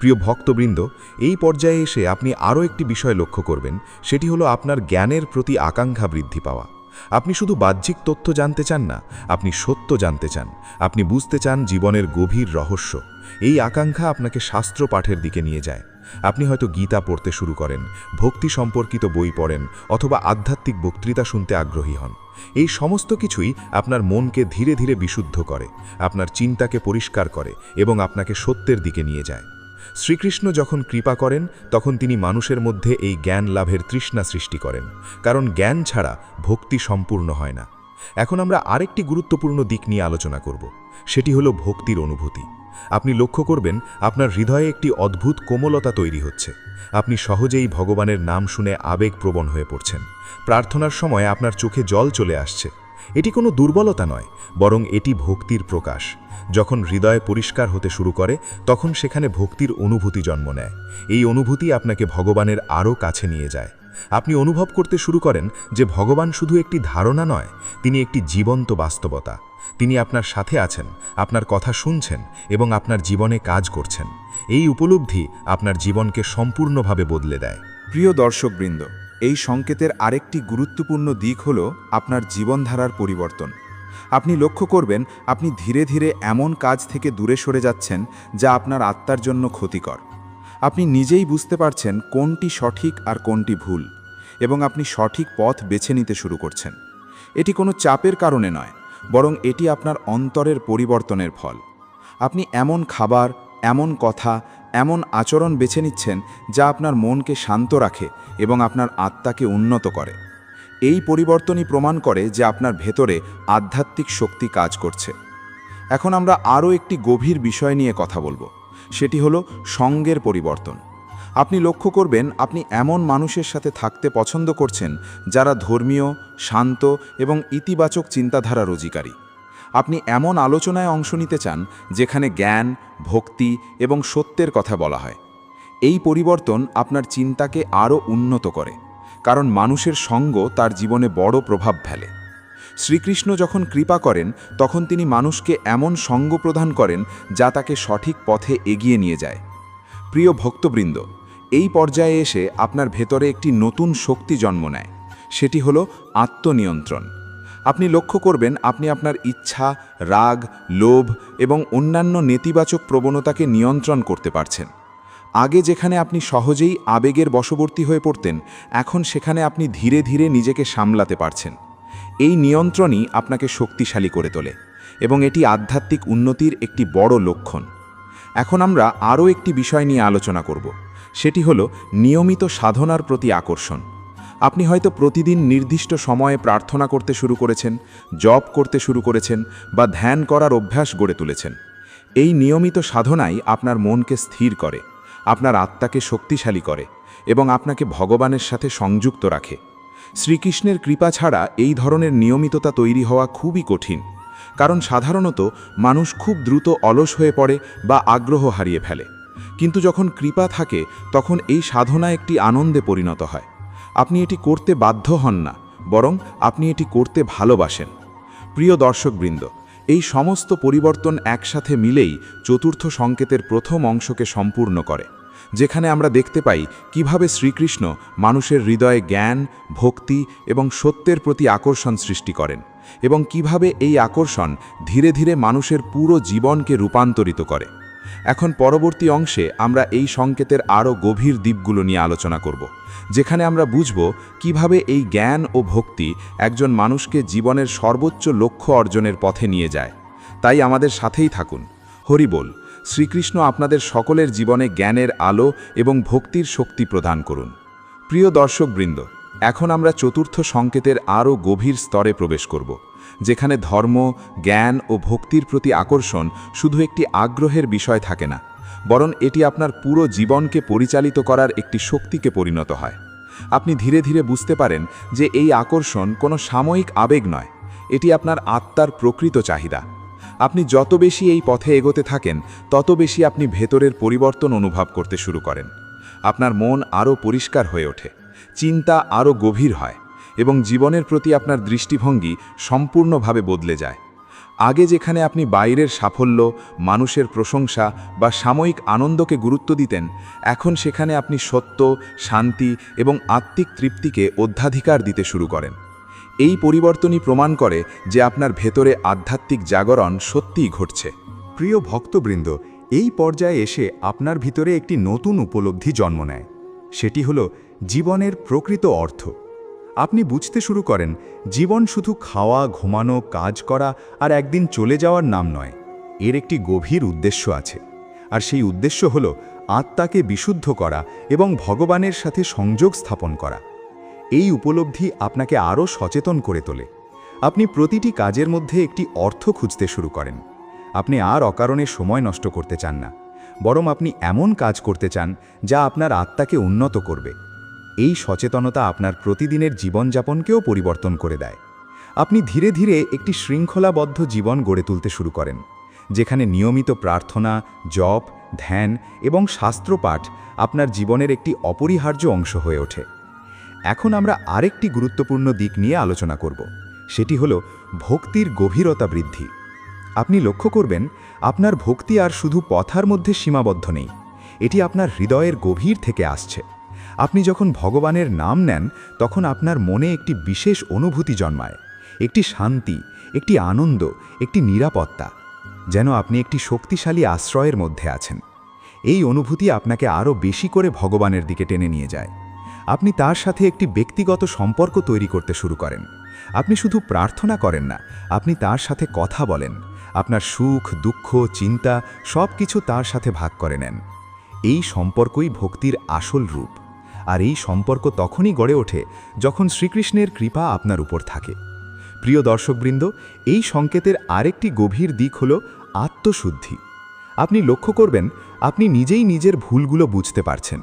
C: প্রিয় ভক্তবৃন্দ, এই পর্যায়ে এসে আপনি আরও একটি বিষয় লক্ষ্য করবেন, সেটি হলো আপনার জ্ঞানের প্রতি আকাঙ্ক্ষা বৃদ্ধি পাওয়া। আপনি শুধু বাহ্যিক তথ্য জানতে চান না, আপনি সত্য জানতে চান। আপনি বুঝতে চান জীবনের গভীর রহস্য। এই আকাঙ্ক্ষা আপনাকে শাস্ত্র পাঠের দিকে নিয়ে যায়। আপনি হয়তো গীতা পড়তে শুরু করেন, ভক্তি সম্পর্কিত বই পড়েন, অথবা আধ্যাত্মিক বক্তৃতা শুনতে আগ্রহী হন। এই সমস্ত কিছুই আপনার মনকে ধীরে ধীরে বিশুদ্ধ করে, আপনার চিন্তাকে পরিষ্কার করে এবং আপনাকে সত্যের দিকে নিয়ে যায়। শ্রীকৃষ্ণ যখন কৃপা করেন, তখন তিনি মানুষের মধ্যে এই জ্ঞান লাভের তৃষ্ণা সৃষ্টি করেন, কারণ জ্ঞান ছাড়া ভক্তি সম্পূর্ণ হয় না। এখন আমরা আরেকটি গুরুত্বপূর্ণ দিক নিয়ে আলোচনা করব, সেটি হলো ভক্তির অনুভূতি। আপনি লক্ষ্য করবেন আপনার হৃদয়ে একটি অদ্ভুত কোমলতা তৈরি হচ্ছে। আপনি সহজেই ভগবানের নাম শুনে আবেগপ্রবণ হয়ে পড়ছেন। প্রার্থনার সময় আপনার চোখে জল চলে আসছে। এটি কোনো দুর্বলতা নয়, বরং এটি ভক্তির প্রকাশ। যখন হৃদয় পরিষ্কার হতে শুরু করে, তখন সেখানে ভক্তির অনুভূতি জন্ম নেয়। এই অনুভূতি আপনাকে ভগবানের আরও কাছে নিয়ে যায়। আপনি অনুভব করতে শুরু করেন যে ভগবান শুধু একটি ধারণা নয়, তিনি একটি জীবন্ত বাস্তবতা। তিনি আপনার সাথে আছেন, আপনার কথা শুনছেন এবং আপনার জীবনে কাজ করছেন। এই উপলব্ধি আপনার জীবনকে সম্পূর্ণভাবে বদলে দেয়।
E: প্রিয় দর্শকবৃন্দ, এই সংকেতের আরেকটি গুরুত্বপূর্ণ দিক হল আপনার জীবনধারার পরিবর্তন। আপনি লক্ষ্য করবেন আপনি ধীরে ধীরে এমন কাজ থেকে দূরে সরে যাচ্ছেন যা আপনার আত্মার জন্য ক্ষতিকর। আপনি নিজেই বুঝতে পারছেন কোনটি সঠিক আর কোনটি ভুল, এবং আপনি সঠিক পথ বেছে নিতে শুরু করছেন। এটি কোনো চাপের কারণে নয়, বরং এটি আপনার অন্তরের পরিবর্তনের ফল। আপনি এমন খাবার, এমন কথা, এমন আচরণ বেছে নিচ্ছেন যা আপনার মনকে শান্ত রাখে এবং আপনার আত্মাকে উন্নত করে। এই পরিবর্তনই প্রমাণ করে যে আপনার ভেতরে আধ্যাত্মিক শক্তি কাজ করছে। এখন আমরা আরও একটি গভীর বিষয় নিয়ে কথা বলবো, সেটি হলো সঙ্গের পরিবর্তন। আপনি লক্ষ্য করবেন আপনি এমন মানুষের সাথে থাকতে পছন্দ করছেন যারা ধর্মীয়, শান্ত এবং ইতিবাচক চিন্তাধারার অধিকারী। আপনি এমন আলোচনায় অংশ নিতে চান যেখানে জ্ঞান, ভক্তি এবং সত্যের কথা বলা হয়। এই পরিবর্তন আপনার চিন্তাকে আরও উন্নত করে, কারণ মানুষের সঙ্গ তার জীবনে বড় প্রভাব ফেলে। শ্রীকৃষ্ণ যখন কৃপা করেন, তখন তিনি মানুষকে এমন সঙ্গ প্রদান করেন যা তাকে সঠিক পথে এগিয়ে নিয়ে যায়।
C: প্রিয় ভক্তবৃন্দ, এই পর্যায়ে এসে আপনার ভেতরে একটি নতুন শক্তি জন্ম নেয়। সেটি হলো আত্মনিয়ন্ত্রণ। আপনি লক্ষ্য করবেন আপনি আপনার ইচ্ছা, রাগ, লোভ এবং অন্যান্য নেতিবাচক প্রবণতাকে নিয়ন্ত্রণ করতে পারছেন। আগে যেখানে আপনি সহজেই আবেগের বশবর্তী হয়ে পড়তেন, এখন সেখানে আপনি ধীরে ধীরে নিজেকে সামলাতে পারছেন। এই নিয়ন্ত্রণই আপনাকে শক্তিশালী করে তোলে এবং এটি আধ্যাত্মিক উন্নতির একটি বড় লক্ষণ। এখন আমরা আরও একটি বিষয় নিয়ে আলোচনা করব। সেটি হলো নিয়মিত সাধনার প্রতি আকর্ষণ। আপনি হয়তো প্রতিদিন নির্দিষ্ট সময়ে প্রার্থনা করতে শুরু করেছেন, জপ করতে শুরু করেছেন বা ধ্যান করার অভ্যাস গড়ে তুলেছেন। এই নিয়মিত সাধনাই আপনার মনকে স্থির করে, আপনার আত্মাকে শক্তিশালী করে এবং আপনাকে ভগবানের সাথে সংযুক্ত রাখে। শ্রীকৃষ্ণের কৃপা ছাড়া এই ধরনের নিয়মিততা তৈরি হওয়া খুবই কঠিন, কারণ সাধারণত মানুষ খুব দ্রুত অলস হয়ে পড়ে বা আগ্রহ হারিয়ে ফেলে। কিন্তু যখন কৃপা থাকে তখন এই সাধনা একটি আনন্দে পরিণত হয়। আপনি এটি করতে বাধ্য হন না, বরং আপনি এটি করতে ভালোবাসেন। প্রিয় দর্শকবৃন্দ, এই সমস্ত পরিবর্তন একসাথে মিলেই চতুর্থ সংকেতের প্রথম অংশকে সম্পূর্ণ করে, যেখানে আমরা দেখতে পাই কিভাবে শ্রীকৃষ্ণ মানুষের হৃদয়ে জ্ঞান, ভক্তি এবং সত্যের প্রতি আকর্ষণ সৃষ্টি করেন এবং কিভাবে এই আকর্ষণ ধীরে ধীরে মানুষের পুরো জীবনকে রূপান্তরিত করে। এখন পরবর্তী অংশে আমরা এই সংকেতের আরও গভীর দিকগুলো নিয়ে আলোচনা করব, যেখানে আমরা বুঝব কিভাবে এই জ্ঞান ও ভক্তি একজন মানুষকে জীবনের সর্বোচ্চ লক্ষ্য অর্জনের পথে নিয়ে যায়। তাই আমাদের সাথেই থাকুন। হরি বল। শ্রীকৃষ্ণ আপনাদের সকলের জীবনে জ্ঞানের আলো এবং ভক্তির শক্তি প্রদান করুন। প্রিয় দর্শকবৃন্দ, এখন আমরা চতুর্থ সংকেতের আরও গভীর স্তরে প্রবেশ করব, যেখানে ধর্ম, জ্ঞান ও ভক্তির প্রতি আকর্ষণ শুধু একটি আগ্রহের বিষয় থাকে না, বরং এটি আপনার পুরো জীবনকে পরিচালিত করার একটি শক্তিকে পরিণত হয়। আপনি ধীরে ধীরে বুঝতে পারেন যে এই আকর্ষণ কোনো সাময়িক আবেগ নয়, এটি আপনার আত্মার প্রকৃত চাহিদা। আপনি যত বেশি এই পথে এগোতে থাকেন, তত বেশি আপনি ভেতরের পরিবর্তন অনুভব করতে শুরু করেন। আপনার মন আরও পরিষ্কার হয়ে ওঠে, চিন্তা আরও গভীর হয় এবং জীবনের প্রতি আপনার দৃষ্টিভঙ্গি সম্পূর্ণভাবে বদলে যায়। আগে যেখানে আপনি বাইরের সাফল্য, মানুষের প্রশংসা বা সাময়িক আনন্দকে গুরুত্ব দিতেন, এখন সেখানে আপনি সত্য, শান্তি এবং আত্মিক তৃপ্তিকে অধ্যাধিকার দিতে শুরু করেন। এই পরিবর্তনই প্রমাণ করে যে আপনার ভেতরে আধ্যাত্মিক জাগরণ সত্যিই ঘটছে।
A: প্রিয় ভক্তবৃন্দ, এই পর্যায়ে এসে আপনার ভিতরে একটি নতুন উপলব্ধি জন্ম নেয়। সেটি হলো জীবনের প্রকৃত অর্থ। আপনি বুঝতে শুরু করেন জীবন শুধু খাওয়া, ঘুমানো, কাজ করা আর একদিন চলে যাওয়ার নাম নয়। এর একটি গভীর উদ্দেশ্য আছে, আর সেই উদ্দেশ্য হলো আত্মাকে বিশুদ্ধ করা এবং ভগবানের সাথে সংযোগ স্থাপন করা। এই উপলব্ধি আপনাকে আরও সচেতন করে তোলে। আপনি প্রতিটি কাজের মধ্যে একটি অর্থ খুঁজতে শুরু করেন। আপনি আর অকারণে সময় নষ্ট করতে চান না, বরং আপনি এমন কাজ করতে চান যা আপনার আত্মাকে উন্নত করবে। এই সচেতনতা আপনার প্রতিদিনের জীবনযাপনকেও পরিবর্তন করে দেয়। আপনি ধীরে ধীরে একটি শৃঙ্খলাবদ্ধ জীবন গড়ে তুলতে শুরু করেন, যেখানে নিয়মিত প্রার্থনা, জপ, ধ্যান এবং শাস্ত্রপাঠ আপনার জীবনের একটি অপরিহার্য অংশ হয়ে ওঠে। এখন আমরা আরেকটি গুরুত্বপূর্ণ দিক নিয়ে আলোচনা করব। সেটি হলো ভক্তির গভীরতা বৃদ্ধি। আপনি লক্ষ্য করবেন আপনার ভক্তি আর শুধু কথার মধ্যে সীমাবদ্ধ নেই, এটি আপনার হৃদয়ের গভীর থেকে আসছে। আপনি যখন ভগবানের নাম নেন, তখন আপনার মনে একটি বিশেষ অনুভূতি জন্মায়, একটি শান্তি, একটি আনন্দ, একটি নিরাপত্তা, যেন আপনি একটি শক্তিশালী আশ্রয়ের মধ্যে আছেন। এই অনুভূতি আপনাকে আরও বেশি করে ভগবানের দিকে টেনে নিয়ে যায়। আপনি তার সাথে একটি ব্যক্তিগত সম্পর্ক তৈরি করতে শুরু করেন। আপনি শুধু প্রার্থনা করেন না, আপনি তার সাথে কথা বলেন, আপনার সুখ, দুঃখ, চিন্তা সব কিছু তার সাথে ভাগ করে নেন। এই সম্পর্কই ভক্তির আসল রূপ, আর এই সম্পর্ক তখনই গড়ে ওঠে যখন শ্রীকৃষ্ণের কৃপা আপনার উপর থাকে। প্রিয় দর্শকবৃন্দ, এই সংকেতের আরেকটি গভীর দিক হল আত্মশুদ্ধি। আপনি লক্ষ্য করবেন আপনি নিজেই নিজের ভুলগুলো বুঝতে পারছেন,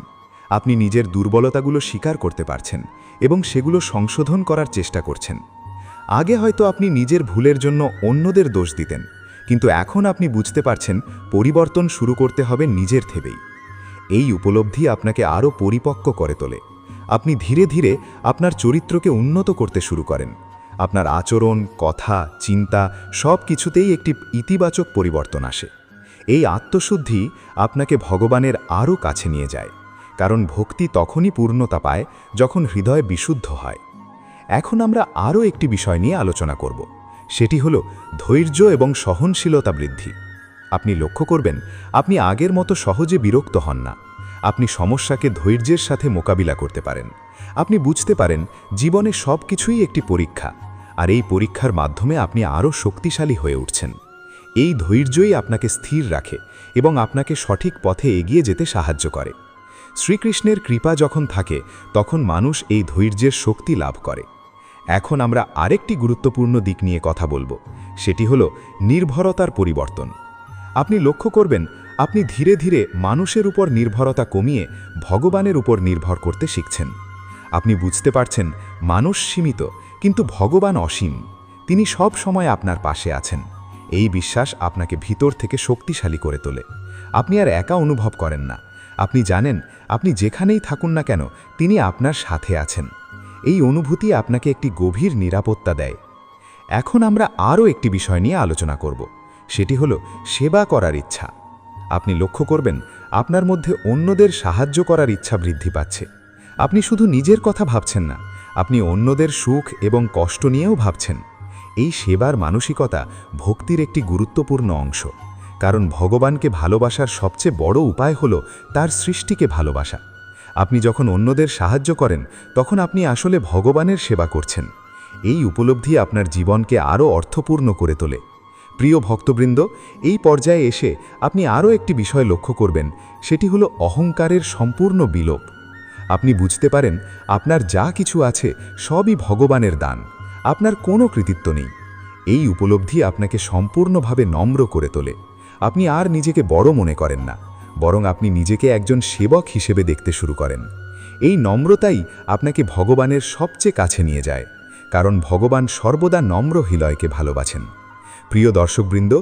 A: আপনি নিজের দুর্বলতাগুলো স্বীকার করতে পারছেন এবং সেগুলো সংশোধন করার চেষ্টা করছেন। আগে হয়তো আপনি নিজের ভুলের জন্য অন্যদের দোষ দিতেন, কিন্তু এখন আপনি বুঝতে পারছেন পরিবর্তন শুরু করতে হবে নিজের থেকেই। এই উপলব্ধি আপনাকে আরও পরিপক্ক করে তোলে। আপনি ধীরে ধীরে আপনার চরিত্রকে উন্নত করতে শুরু করেন। আপনার আচরণ, কথা, চিন্তা সব কিছুতেই একটি ইতিবাচক পরিবর্তন আসে।
B: এই আত্মশুদ্ধি আপনাকে ভগবানের আরও কাছে নিয়ে যায়, কারণ ভক্তি তখনই পূর্ণতা পায় যখন হৃদয় বিশুদ্ধ হয়। এখন আমরা আরও একটি বিষয় নিয়ে আলোচনা করব, সেটি হল ধৈর্য এবং সহনশীলতা বৃদ্ধি। আপনি লক্ষ্য করবেন আপনি আগের মতো সহজে বিরক্ত হন না। আপনি সমস্যাকে ধৈর্যের সাথে মোকাবিলা করতে পারেন। আপনি বুঝতে পারেন জীবনে সব কিছুই একটি পরীক্ষা, আর এই পরীক্ষার মাধ্যমে আপনি আরও শক্তিশালী হয়ে উঠছেন। এই ধৈর্যই আপনাকে স্থির রাখে এবং আপনাকে সঠিক পথে এগিয়ে যেতে সাহায্য করে। শ্রীকৃষ্ণের কৃপা যখন থাকে তখন মানুষ এই ধৈর্যের শক্তি লাভ করে। এখন আমরা আরেকটি গুরুত্বপূর্ণ দিক নিয়ে কথা বলবো, সেটি হলো নির্ভরতার পরিবর্তন। আপনি লক্ষ্য করবেন আপনি ধীরে ধীরে মানুষের উপর নির্ভরতা কমিয়ে ভগবানের উপর নির্ভর করতে শিখছেন। আপনি বুঝতে পারছেন মানুষ সীমিত, কিন্তু ভগবান অসীম। তিনি সব সময় আপনার পাশে আছেন। এই বিশ্বাস আপনাকে ভিতর থেকে শক্তিশালী করে তোলে। আপনি আর একা অনুভব করেন না। আপনি জানেন আপনি যেখানেই থাকুন না কেন তিনি আপনার সাথে আছেন। এই অনুভূতি আপনাকে একটি গভীর নিরাপত্তা দেয়। এখন আমরা আরও একটি বিষয় নিয়ে আলোচনা করব, সেটি হলো সেবা করার ইচ্ছা। আপনি লক্ষ্য করবেন আপনার মধ্যে অন্যদের সাহায্য করার ইচ্ছা বৃদ্ধি পাচ্ছে। আপনি শুধু নিজের কথা ভাবছেন না, আপনি অন্যদের সুখ এবং কষ্ট নিয়েও ভাবছেন। এই সেবার মানসিকতা ভক্তির একটি গুরুত্বপূর্ণ অংশ, কারণ ভগবানকে ভালোবাসার সবচেয়ে বড় উপায় হল তার সৃষ্টিকে ভালোবাসা। আপনি যখন অন্যদের সাহায্য করেন তখন আপনি আসলে ভগবানের সেবা করছেন। এই উপলব্ধি আপনার জীবনকে আরও অর্থপূর্ণ করে তোলে। প্রিয় ভক্তবৃন্দ, এই পর্যায়ে এসে আপনি আরও একটি বিষয় লক্ষ্য করবেন, সেটি হলো অহংকারের সম্পূর্ণ বিলোপ। আপনি বুঝতে পারেন আপনার যা কিছু আছে সবই ভগবানের দান, আপনার কোনো কৃতিত্ব নেই। এই উপলব্ধি আপনাকে সম্পূর্ণভাবে নম্র করে তোলে। আপনি আর নিজেকে বড় মনে করেন না, বরং আপনি নিজেকে একজন সেবক হিসেবে দেখতে শুরু করেন। এই নম্রতাই আপনাকে ভগবানের সবচেয়ে কাছে নিয়ে যায়, কারণ ভগবান সর্বদা নম্র হৃদয়কে ভালোবাসেন। প্রিয় দর্শকবৃন্দ,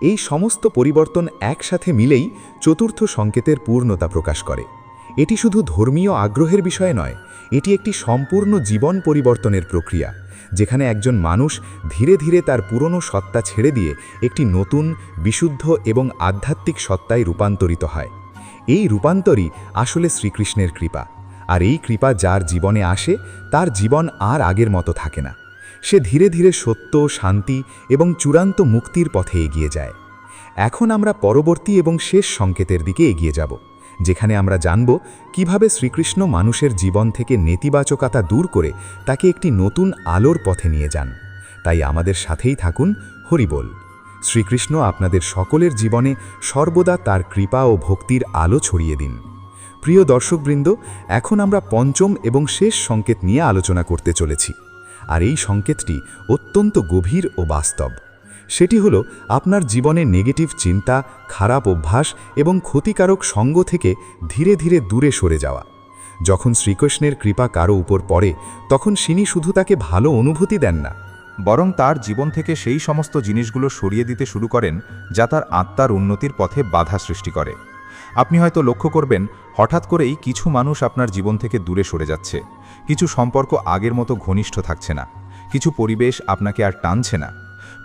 B: এই সমস্ত পরিবর্তন একসাথে মিলেই চতুর্থ সংকেতের পূর্ণতা প্রকাশ করে। এটি শুধু ধর্মীয় আগ্রহের বিষয় নয়, এটি একটি সম্পূর্ণ জীবন পরিবর্তনের প্রক্রিয়া, যেখানে একজন মানুষ ধীরে ধীরে তার পুরনো সত্তা ছেড়ে দিয়ে একটি নতুন, বিশুদ্ধ এবং আধ্যাত্মিক সত্তায় রূপান্তরিত হয়। এই রূপান্তরই আসলে শ্রীকৃষ্ণের কৃপা, আর এই কৃপা যার জীবনে আসে তার জীবন আর আগের মতো থাকে না। সে ধীরে ধীরে সত্য, শান্তি এবং চূড়ান্ত মুক্তির পথে এগিয়ে যায়। এখন আমরা পরবর্তী এবং শেষ সংকেতের দিকে এগিয়ে যাব, যেখানে আমরা জানব কিভাবে শ্রীকৃষ্ণ মানুষের জীবন থেকে নেতিবাচকতা দূর করে তাকে একটি নতুন আলোর পথে নিয়ে যান। তাই আমাদের সাথেই থাকুন। হরি বল। শ্রীকৃষ্ণ আপনাদের সকলের জীবনে সর্বদা তার কৃপা ও ভক্তির আলো ছড়িয়ে দিন। প্রিয় দর্শকবৃন্দ, এখন আমরা পঞ্চম এবং শেষ সংকেত নিয়ে আলোচনা করতে চলেছি, আর এই সংকেতটি অত্যন্ত গভীর ও বাস্তব। সেটি হলো আপনার জীবনে নেগেটিভ চিন্তা, খারাপ অভ্যাস এবং ক্ষতিকারক সঙ্গ থেকে ধীরে ধীরে দূরে সরে যাওয়া। যখন শ্রীকৃষ্ণের কৃপা কারো উপর পড়ে তখন তিনি শুধু তাকে ভালো অনুভূতি দেন না,
E: বরং তার জীবন থেকে সেই সমস্ত জিনিসগুলো সরিয়ে দিতে শুরু করেন যা তার আত্মার উন্নতির পথে বাধা সৃষ্টি করে। আপনি হয়তো লক্ষ্য করবেন হঠাৎ করেই কিছু মানুষ আপনার জীবন থেকে দূরে সরে যাচ্ছে, কিছু সম্পর্ক আগের মতো ঘনিষ্ঠ থাকছে না, কিছু পরিবেশ আপনাকে আর টানছে না।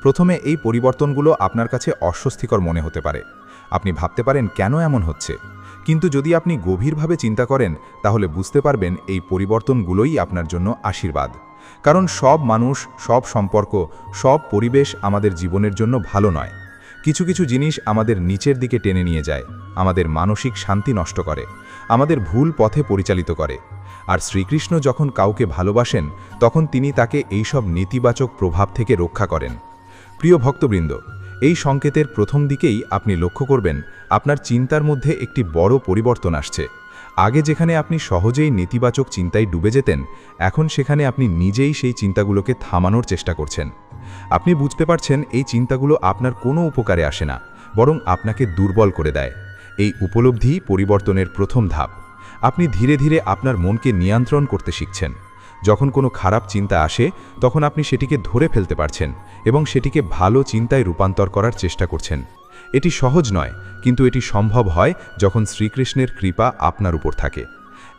E: প্রথমে এই পরিবর্তনগুলো আপনার কাছে অস্বস্তিকর মনে হতে পারে। আপনি ভাবতে পারেন কেন এমন হচ্ছে, কিন্তু যদি আপনি গভীরভাবে চিন্তা করেন তাহলে বুঝতে পারবেন এই পরিবর্তনগুলোই আপনার জন্য আশীর্বাদ। কারণ সব মানুষ, সব সম্পর্ক, সব পরিবেশ আমাদের জীবনের জন্য ভালো নয়। কিছু কিছু জিনিস আমাদের নিচের দিকে টেনে নিয়ে যায়, আমাদের মানসিক শান্তি নষ্ট করে, আমাদের ভুল পথে পরিচালিত করে। আর শ্রীকৃষ্ণ যখন কাউকে ভালোবাসেন তখন তিনি তাকে এইসব নেতিবাচক প্রভাব থেকে রক্ষা করেন। প্রিয় ভক্তবৃন্দ, এই সংকেতের প্রথম দিকেই আপনি লক্ষ্য করবেন আপনার চিন্তার মধ্যে একটি বড় পরিবর্তন আসছে। আগে যেখানে আপনি সহজেই নেতিবাচক চিন্তায় ডুবে যেতেন, এখন সেখানে আপনি নিজেই সেই চিন্তাগুলোকে থামানোর চেষ্টা করছেন। আপনি বুঝতে পারছেন এই চিন্তাগুলো আপনার কোনো উপকারে আসে না, বরং আপনাকে দুর্বল করে দেয়। এই উপলব্ধি পরিবর্তনের প্রথম ধাপ। আপনি ধীরে ধীরে আপনার মনকে নিয়ন্ত্রণ করতে শিখছেন। যখন কোনো খারাপ চিন্তা আসে তখন আপনি সেটিকে ধরে ফেলতে পারছেন এবং সেটিকে ভালো চিন্তায় রূপান্তর করার চেষ্টা করছেন। এটি সহজ নয়, কিন্তু এটি সম্ভব হয় যখন শ্রীকৃষ্ণের কৃপা আপনার উপর থাকে।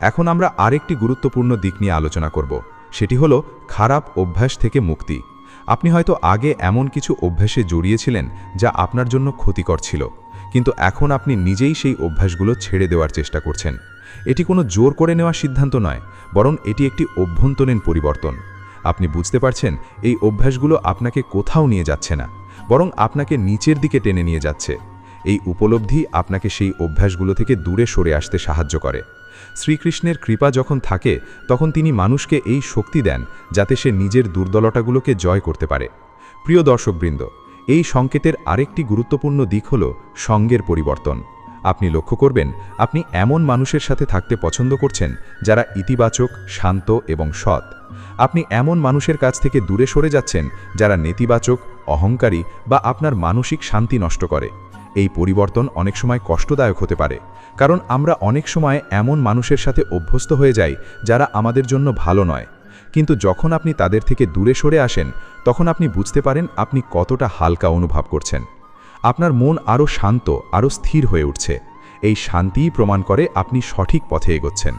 E: এখন আমরা আরেকটি গুরুত্বপূর্ণ দিক নিয়ে আলোচনা করব, সেটি হলো খারাপ অভ্যাস থেকে মুক্তি। আপনি হয়তো আগে এমন কিছু অভ্যাসে জড়িয়েছিলেন যা আপনার জন্য ক্ষতিকর ছিল,
B: কিন্তু এখন আপনি নিজেই সেই অভ্যাসগুলো ছেড়ে দেওয়ার চেষ্টা করছেন। এটি কোনো জোর করে নেওয়ার সিদ্ধান্ত নয়, বরং এটি একটি অভ্যন্তরীণ পরিবর্তন। আপনি বুঝতে পারছেন এই অভ্যাসগুলো আপনাকে কোথাও নিয়ে যাচ্ছে না, বরং আপনাকে নিচের দিকে টেনে নিয়ে যাচ্ছে। এই উপলব্ধি আপনাকে সেই অভ্যাসগুলো থেকে দূরে সরে আসতে সাহায্য করে। শ্রীকৃষ্ণের কৃপা যখন থাকে তখন তিনি মানুষকে এই শক্তি দেন যাতে সে নিজের দুর্বলতাগুলোকে জয় করতে পারে। প্রিয় দর্শকবৃন্দ, এই সংকেতের আরেকটি গুরুত্বপূর্ণ দিক হল সঙ্গের পরিবর্তন। আপনি লক্ষ্য করবেন আপনি এমন মানুষের সাথে থাকতে পছন্দ করছেন যারা ইতিবাচক, শান্ত এবং সৎ। আপনি এমন মানুষের কাছ থেকে দূরে সরে যাচ্ছেন যারা নেতিবাচক, অহংকারী বা আপনার মানসিক শান্তি নষ্ট করে। এই পরিবর্তন অনেক সময় কষ্টদায়ক হতে পারে, কারণ আমরা অনেক সময় এমন মানুষের সাথে অভ্যস্ত হয়ে যাই যারা আমাদের জন্য ভালো নয়। কিন্তু যখন আপনি তাদের থেকে দূরে সরে আসেন তখন আপনি বুঝতে পারেন আপনি কতটা হালকা অনুভব করছেন। আপনার মন আরও শান্ত, আরও স্থির হয়ে উঠছে। এই শান্তিই প্রমাণ করে আপনি সঠিক পথে এগোচ্ছেন।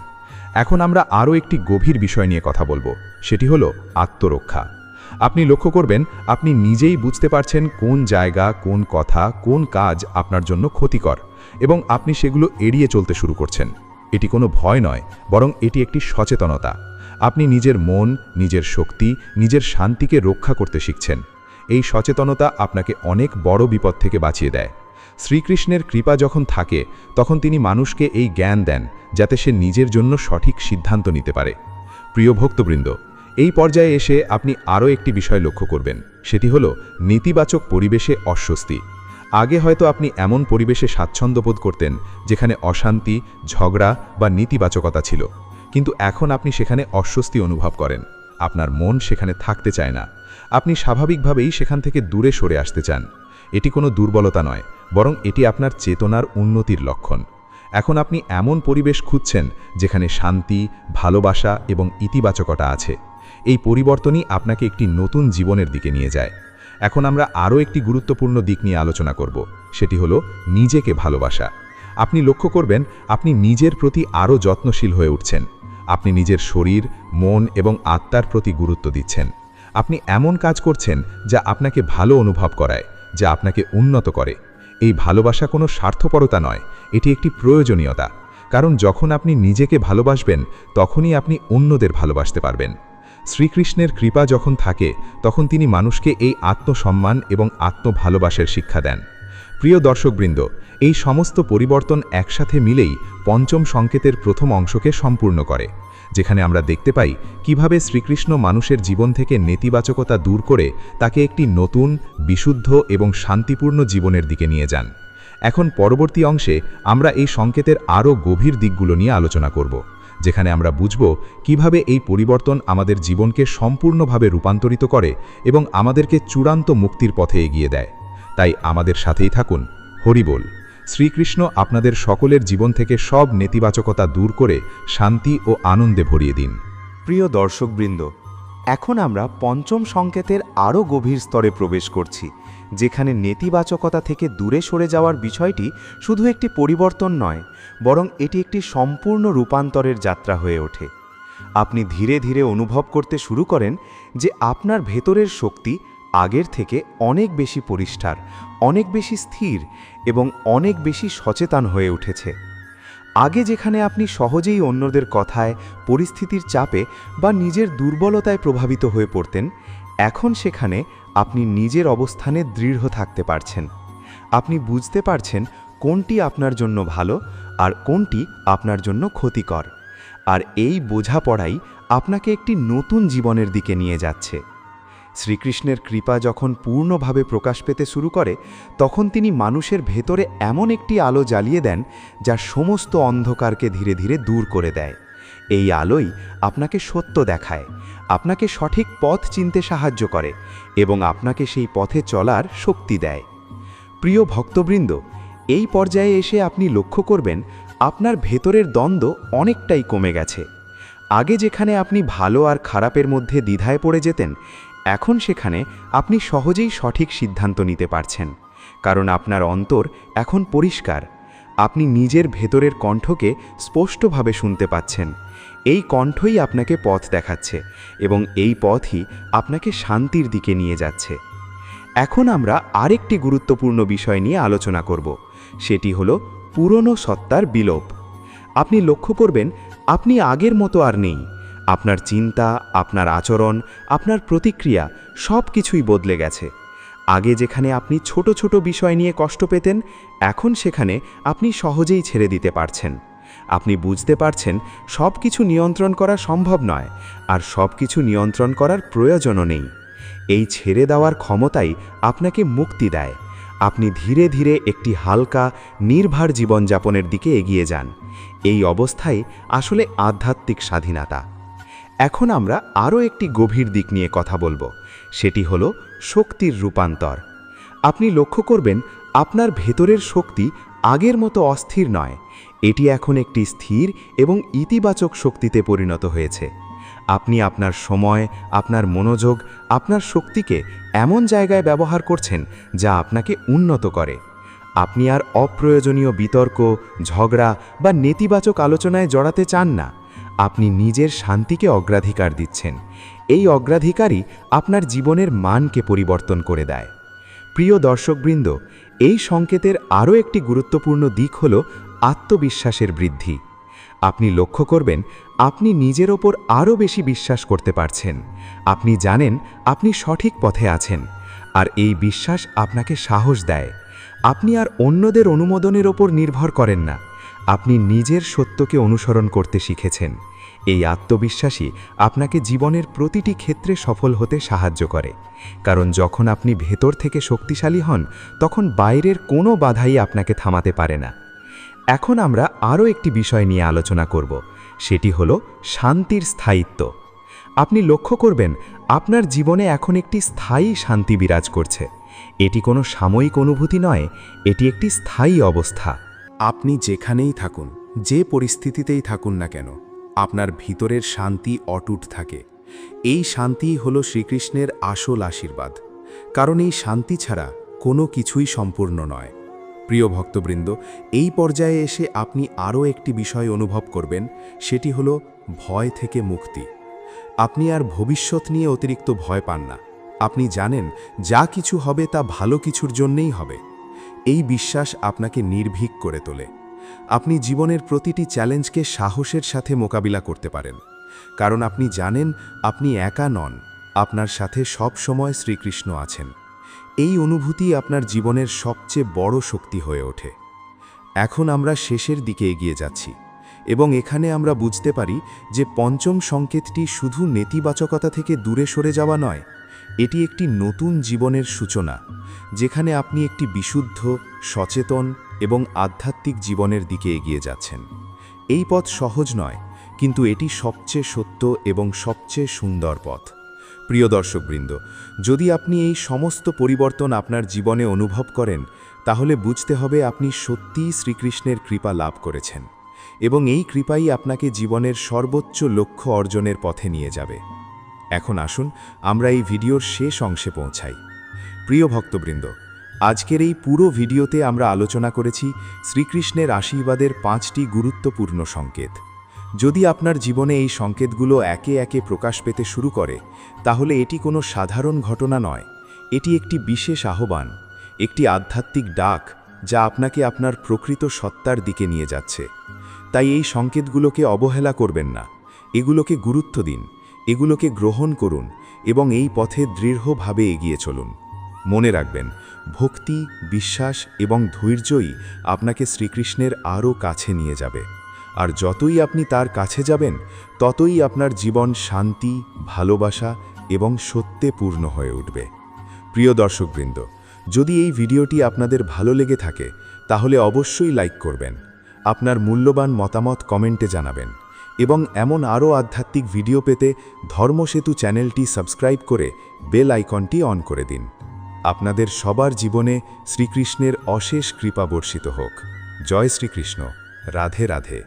B: এখন আমরা আরও একটি গভীর বিষয় নিয়ে কথা বলবো, সেটি হলো আত্মরক্ষা। আপনি লক্ষ্য করবেন আপনি নিজেই বুঝতে পারছেন কোন জায়গা, কোন কথা, কোন কাজ আপনার জন্য ক্ষতিকর, এবং আপনি সেগুলো এড়িয়ে চলতে শুরু করছেন। এটি কোনো ভয় নয়, বরং এটি একটি সচেতনতা। আপনি নিজের মন, নিজের শক্তি, নিজের শান্তিকে রক্ষা করতে শিখছেন। এই সচেতনতা আপনাকে অনেক বড় বিপদ থেকে বাঁচিয়ে দেয়। শ্রীকৃষ্ণের কৃপা যখন থাকে তখন তিনি মানুষকে এই জ্ঞান দেন যাতে সে নিজের জন্য সঠিক সিদ্ধান্ত নিতে পারে। প্রিয় ভক্তবৃন্দ, এই পর্যায়ে এসে আপনি আরও একটি বিষয় লক্ষ্য করবেন, সেটি হলো নেতিবাচক পরিবেশে অস্বস্তি। আগে হয়তো আপনি এমন পরিবেশে স্বাচ্ছন্দ্য বোধ করতেন যেখানে অশান্তি, ঝগড়া বা নেতিবাচকতা ছিল, কিন্তু এখন আপনি সেখানে অস্বস্তি অনুভব করেন। আপনার মন সেখানে থাকতে চায় না। আপনি স্বাভাবিকভাবেই সেখান থেকে দূরে সরে আসতে চান। এটি কোনো দুর্বলতা নয়, বরং এটি আপনার চেতনার উন্নতির লক্ষণ। এখন আপনি এমন পরিবেশ খুঁজছেন যেখানে শান্তি, ভালোবাসা এবং ইতিবাচকতা আছে। এই পরিবর্তনই আপনাকে একটি নতুন জীবনের দিকে নিয়ে যায়। এখন আমরা আরও একটি গুরুত্বপূর্ণ দিক নিয়ে আলোচনা করব, সেটি হলো নিজেকে ভালোবাসা। আপনি লক্ষ্য করবেন আপনি নিজের প্রতি আরও যত্নশীল হয়ে উঠছেন। আপনি নিজের শরীর, মন এবং আত্মার প্রতি গুরুত্ব দিচ্ছেন। আপনি এমন কাজ করছেন যা আপনাকে ভালো অনুভব করায়, যা আপনাকে উন্নত করে। এই ভালোবাসা কোনো স্বার্থপরতা নয়, এটি একটি প্রয়োজনীয়তা। কারণ যখন আপনি নিজেকে ভালোবাসবেন তখনই আপনি অন্যদের ভালোবাসতে পারবেন। শ্রীকৃষ্ণের কৃপা যখন থাকে তখন তিনি মানুষকে এই আত্মসম্মান এবং আত্মভালোবাসার শিক্ষা দেন। প্রিয় দর্শকবৃন্দ, এই সমস্ত পরিবর্তন একসাথে মিলেই পঞ্চম সংকেতের প্রথম অংশকে সম্পূর্ণ করে, যেখানে আমরা দেখতে পাই কিভাবে শ্রীকৃষ্ণ মানুষের জীবন থেকে নেতিবাচকতা দূর করে তাকে একটি নতুন, বিশুদ্ধ এবং শান্তিপূর্ণ জীবনের দিকে নিয়ে যান। এখন পরবর্তী অংশে আমরা এই সংকেতের আরও গভীর দিকগুলো নিয়ে আলোচনা করব, যেখানে আমরা বুঝব কিভাবে এই পরিবর্তন আমাদের জীবনকে সম্পূর্ণভাবে রূপান্তরিত করে এবং আমাদেরকে চূড়ান্ত মুক্তির পথে এগিয়ে দেয়। তাই আমাদের সাথেই থাকুন। হরি বল। শ্রীকৃষ্ণ আপনাদের সকলের জীবন থেকে সব নেতিবাচকতা দূর করে শান্তি ও আনন্দে ভরিয়ে দিন।
A: প্রিয় দর্শকবৃন্দ, এখন আমরা পঞ্চম সংকেতের আরও গভীর স্তরে প্রবেশ করছি, যেখানে নেতিবাচকতা থেকে দূরে সরে যাওয়ার বিষয়টি শুধু একটি পরিবর্তন নয়, বরং এটি একটি সম্পূর্ণ রূপান্তরের যাত্রা হয়ে ওঠে। আপনি ধীরে ধীরে অনুভব করতে শুরু করেন যে আপনার ভেতরের শক্তি আগের থেকে অনেক বেশি পরিষ্কার, অনেক বেশি স্থির এবং অনেক বেশি সচেতন হয়ে উঠেছে। আগে যেখানে আপনি সহজেই অন্যদের কথায়, পরিস্থিতির চাপে বা নিজের দুর্বলতায় প্রভাবিত হয়ে পড়তেন, এখন সেখানে আপনি নিজের অবস্থানে দৃঢ় থাকতে পারছেন। আপনি বুঝতে পারছেন কোনটি আপনার জন্য ভালো আর কোনটি আপনার জন্য ক্ষতিকর, আর এই বোঝাপড়াই আপনাকে একটি নতুন জীবনের দিকে নিয়ে যাচ্ছে। শ্রীকৃষ্ণের কৃপা যখন পূর্ণভাবে প্রকাশ পেতে শুরু করে তখন তিনি মানুষের ভেতরে এমন একটি আলো জ্বালিয়ে দেন যা সমস্ত অন্ধকারকে ধীরে ধীরে দূর করে দেয়। এই আলোই আপনাকে সত্য দেখায়, আপনাকে সঠিক পথ চিনতে সাহায্য করে এবং আপনাকে সেই পথে চলার শক্তি দেয়। প্রিয় ভক্তবৃন্দ, এই পর্যায়ে এসে আপনি লক্ষ্য করবেন আপনার ভেতরের দ্বন্দ্ব অনেকটাই কমে গেছে। আগে যেখানে আপনি ভালো আর খারাপের মধ্যে দ্বিধায় পড়ে যেতেন, এখন সেখানে আপনি সহজেই সঠিক সিদ্ধান্ত নিতে পারছেন, কারণ আপনার অন্তর এখন পরিষ্কার। আপনি নিজের ভেতরের কণ্ঠকে স্পষ্টভাবে শুনতে পাচ্ছেন। এই কণ্ঠই আপনাকে পথ দেখাচ্ছে এবং এই পথই আপনাকে শান্তির দিকে নিয়ে যাচ্ছে। এখন আমরা আরেকটি গুরুত্বপূর্ণ বিষয় নিয়ে আলোচনা করব, সেটি হলো পুরনো সত্তার বিলোপ। আপনি লক্ষ্য করবেন আপনি আগের মতো আর নেই। আপনার চিন্তা, আপনার আচরণ, আপনার প্রতিক্রিয়া সব কিছুই বদলে গেছে। আগে যেখানে আপনি ছোট ছোট বিষয় নিয়ে কষ্ট পেতেন, এখন সেখানে আপনি সহজেই ছেড়ে দিতে পারছেন। আপনি বুঝতে পারছেন সব কিছু নিয়ন্ত্রণ করা সম্ভব নয়, আর সব কিছু নিয়ন্ত্রণ করার প্রয়োজনও নেই। এই ছেড়ে দেওয়ার ক্ষমতাই আপনাকে মুক্তি দেয়। আপনি ধীরে ধীরে একটি হালকা, নির্ভর জীবনযাপনের দিকে এগিয়ে যান। এই অবস্থায় আসলে আধ্যাত্মিক স্বাধীনতা। এখন আমরা আরও একটি গভীর দিক নিয়ে কথা বলবো, সেটি হলো শক্তির রূপান্তর। আপনি লক্ষ্য করবেন আপনার ভেতরের শক্তি আগের মতো অস্থির নয়, এটি এখন একটি স্থির এবং ইতিবাচক শক্তিতে পরিণত হয়েছে। আপনি আপনার সময়, আপনার মনোযোগ, আপনার শক্তিকে এমন জায়গায় ব্যবহার করছেন যা আপনাকে উন্নত করে। আপনি আর অপ্রয়োজনীয় বিতর্ক, ঝগড়া বা নেতিবাচক আলোচনায় জড়াতে চান না। আপনি নিজের শান্তিকে অগ্রাধিকার দিচ্ছেন। এই অগ্রাধিকারই আপনার জীবনের মানকে পরিবর্তন করে দেয়। প্রিয় দর্শকবৃন্দ, এই সংকেতের আরও একটি গুরুত্বপূর্ণ দিক হল আত্মবিশ্বাসের বৃদ্ধি। আপনি লক্ষ্য করবেন আপনি নিজের ওপর আরও বেশি বিশ্বাস করতে পারছেন। আপনি জানেন আপনি সঠিক পথে আছেন, আর এই বিশ্বাস আপনাকে সাহস দেয়। আপনি আর অন্যদের অনুমোদনের ওপর নির্ভর করেন না, আপনি নিজের সত্যকে অনুসরণ করতে শিখেছেন। এই আত্মবিশ্বাসই আপনাকে জীবনের প্রতিটি ক্ষেত্রে সফল হতে সাহায্য করে, কারণ যখন আপনি ভেতর থেকে শক্তিশালী হন, তখন বাইরের কোনো বাধাই আপনাকে থামাতে পারে না। এখন আমরা আরও একটি বিষয় নিয়ে আলোচনা করব, সেটি হলো শান্তির স্থায়িত্ব। আপনি লক্ষ্য করবেন আপনার জীবনে এখন একটি স্থায়ী শান্তি বিরাজ করছে। এটি কোনো সাময়িক অনুভূতি নয়, এটি একটি স্থায়ী অবস্থা।
C: আপনি যেখানেই থাকুন, যে পরিস্থিতিতেই থাকুন না কেন, আপনার ভিতরের শান্তি অটুট থাকে। এই শান্তিই হল শ্রীকৃষ্ণের আসল আশীর্বাদ, কারণ এই শান্তি ছাড়া কোনো কিছুই সম্পূর্ণ নয়। প্রিয় ভক্তবৃন্দ, এই পর্যায়ে এসে আপনি আরও একটি বিষয় অনুভব করবেন, সেটি হল ভয় থেকে মুক্তি। আপনি আর ভবিষ্যৎ নিয়ে অতিরিক্ত ভয় পান না। আপনি জানেন যা কিছু হবে তা ভালো কিছুর জন্যেই হবে। এই বিশ্বাস আপনাকে নির্ভীক করে তোলে। আপনি জীবনের প্রতিটি চ্যালেঞ্জকে সাহসের সাথে মোকাবিলা করতে পারেন, কারণ আপনি জানেন আপনি একা নন, আপনার সাথে সব সময় শ্রীকৃষ্ণ আছেন। এই অনুভূতি আপনার জীবনের সবচেয়ে বড় শক্তি হয়ে ওঠে। এখন আমরা শেষের দিকে এগিয়ে যাচ্ছি, এবং এখানে আমরা বুঝতে পারি যে পঞ্চম সংকেতটি শুধু নেতিবাচকতা থেকে দূরে সরে যাওয়া নয়, এটি একটি নতুন জীবনের সূচনা, যেখানে আপনি একটি বিশুদ্ধ, সচেতন এবং আধ্যাত্মিক জীবনের দিকে এগিয়ে যাচ্ছেন। এই পথ সহজ নয়, কিন্তু এটি সবচেয়ে সত্য এবং সবচেয়ে সুন্দর পথ। প্রিয় দর্শকবৃন্দ, যদি আপনি এই সমস্ত পরিবর্তন আপনার জীবনে অনুভব করেন, তাহলে বুঝতে হবে আপনি সত্যিই শ্রীকৃষ্ণের কৃপা লাভ করেছেন, এবং এই কৃপাই আপনাকে জীবনের সর্বোচ্চ লক্ষ্য অর্জনের পথে নিয়ে যাবে। এখন আসুন আমরা এই ভিডিওর শেষ অংশে পৌঁছাই। প্রিয় ভক্তবৃন্দ, আজকের এই পুরো ভিডিওতে আমরা আলোচনা করেছি শ্রীকৃষ্ণের আশীর্বাদের 5টি গুরুত্বপূর্ণ সংকেত। যদি আপনার জীবনে এই সংকেতগুলো একে একে প্রকাশ পেতে শুরু করে, তাহলে এটি কোনো সাধারণ ঘটনা নয়, এটি একটি বিশেষ আহ্বান, একটি আধ্যাত্মিক ডাক, যা আপনাকে আপনার প্রকৃত সত্তার দিকে নিয়ে যাচ্ছে। তাই এই সংকেতগুলোকে অবহেলা করবেন না, এগুলোকে গুরুত্ব দিন, এগুলোকে গ্রহণ করুন এবং এই পথে দৃঢ়ভাবে এগিয়ে চলুন। মনে রাখবেন, ভক্তি, বিশ্বাস এবং ধৈর্যই আপনাকে শ্রীকৃষ্ণের আরও কাছে নিয়ে যাবে। আর যতই আপনি তার কাছে যাবেন, ততই আপনার জীবন শান্তি, ভালোবাসা এবং সত্যে পূর্ণ হয়ে উঠবে। প্রিয় দর্শকবৃন্দ, যদি এই ভিডিওটি আপনাদের ভালো লেগে থাকে, তাহলে অবশ্যই লাইক করবেন, আপনার মূল্যবান মতামত কমেন্টে জানাবেন, এবং এমন আরও আধ্যাত্মিক ভিডিও পেতে ধর্মসেতু চ্যানেলটি সাবস্ক্রাইব করে বেল আইকনটি অন করে দিন। আপনাদের সবার জীবনে শ্রীকৃষ্ণের অশেষ কৃপা বর্ষিত হোক। জয় শ্রীকৃষ্ণ। রাধে রাধে।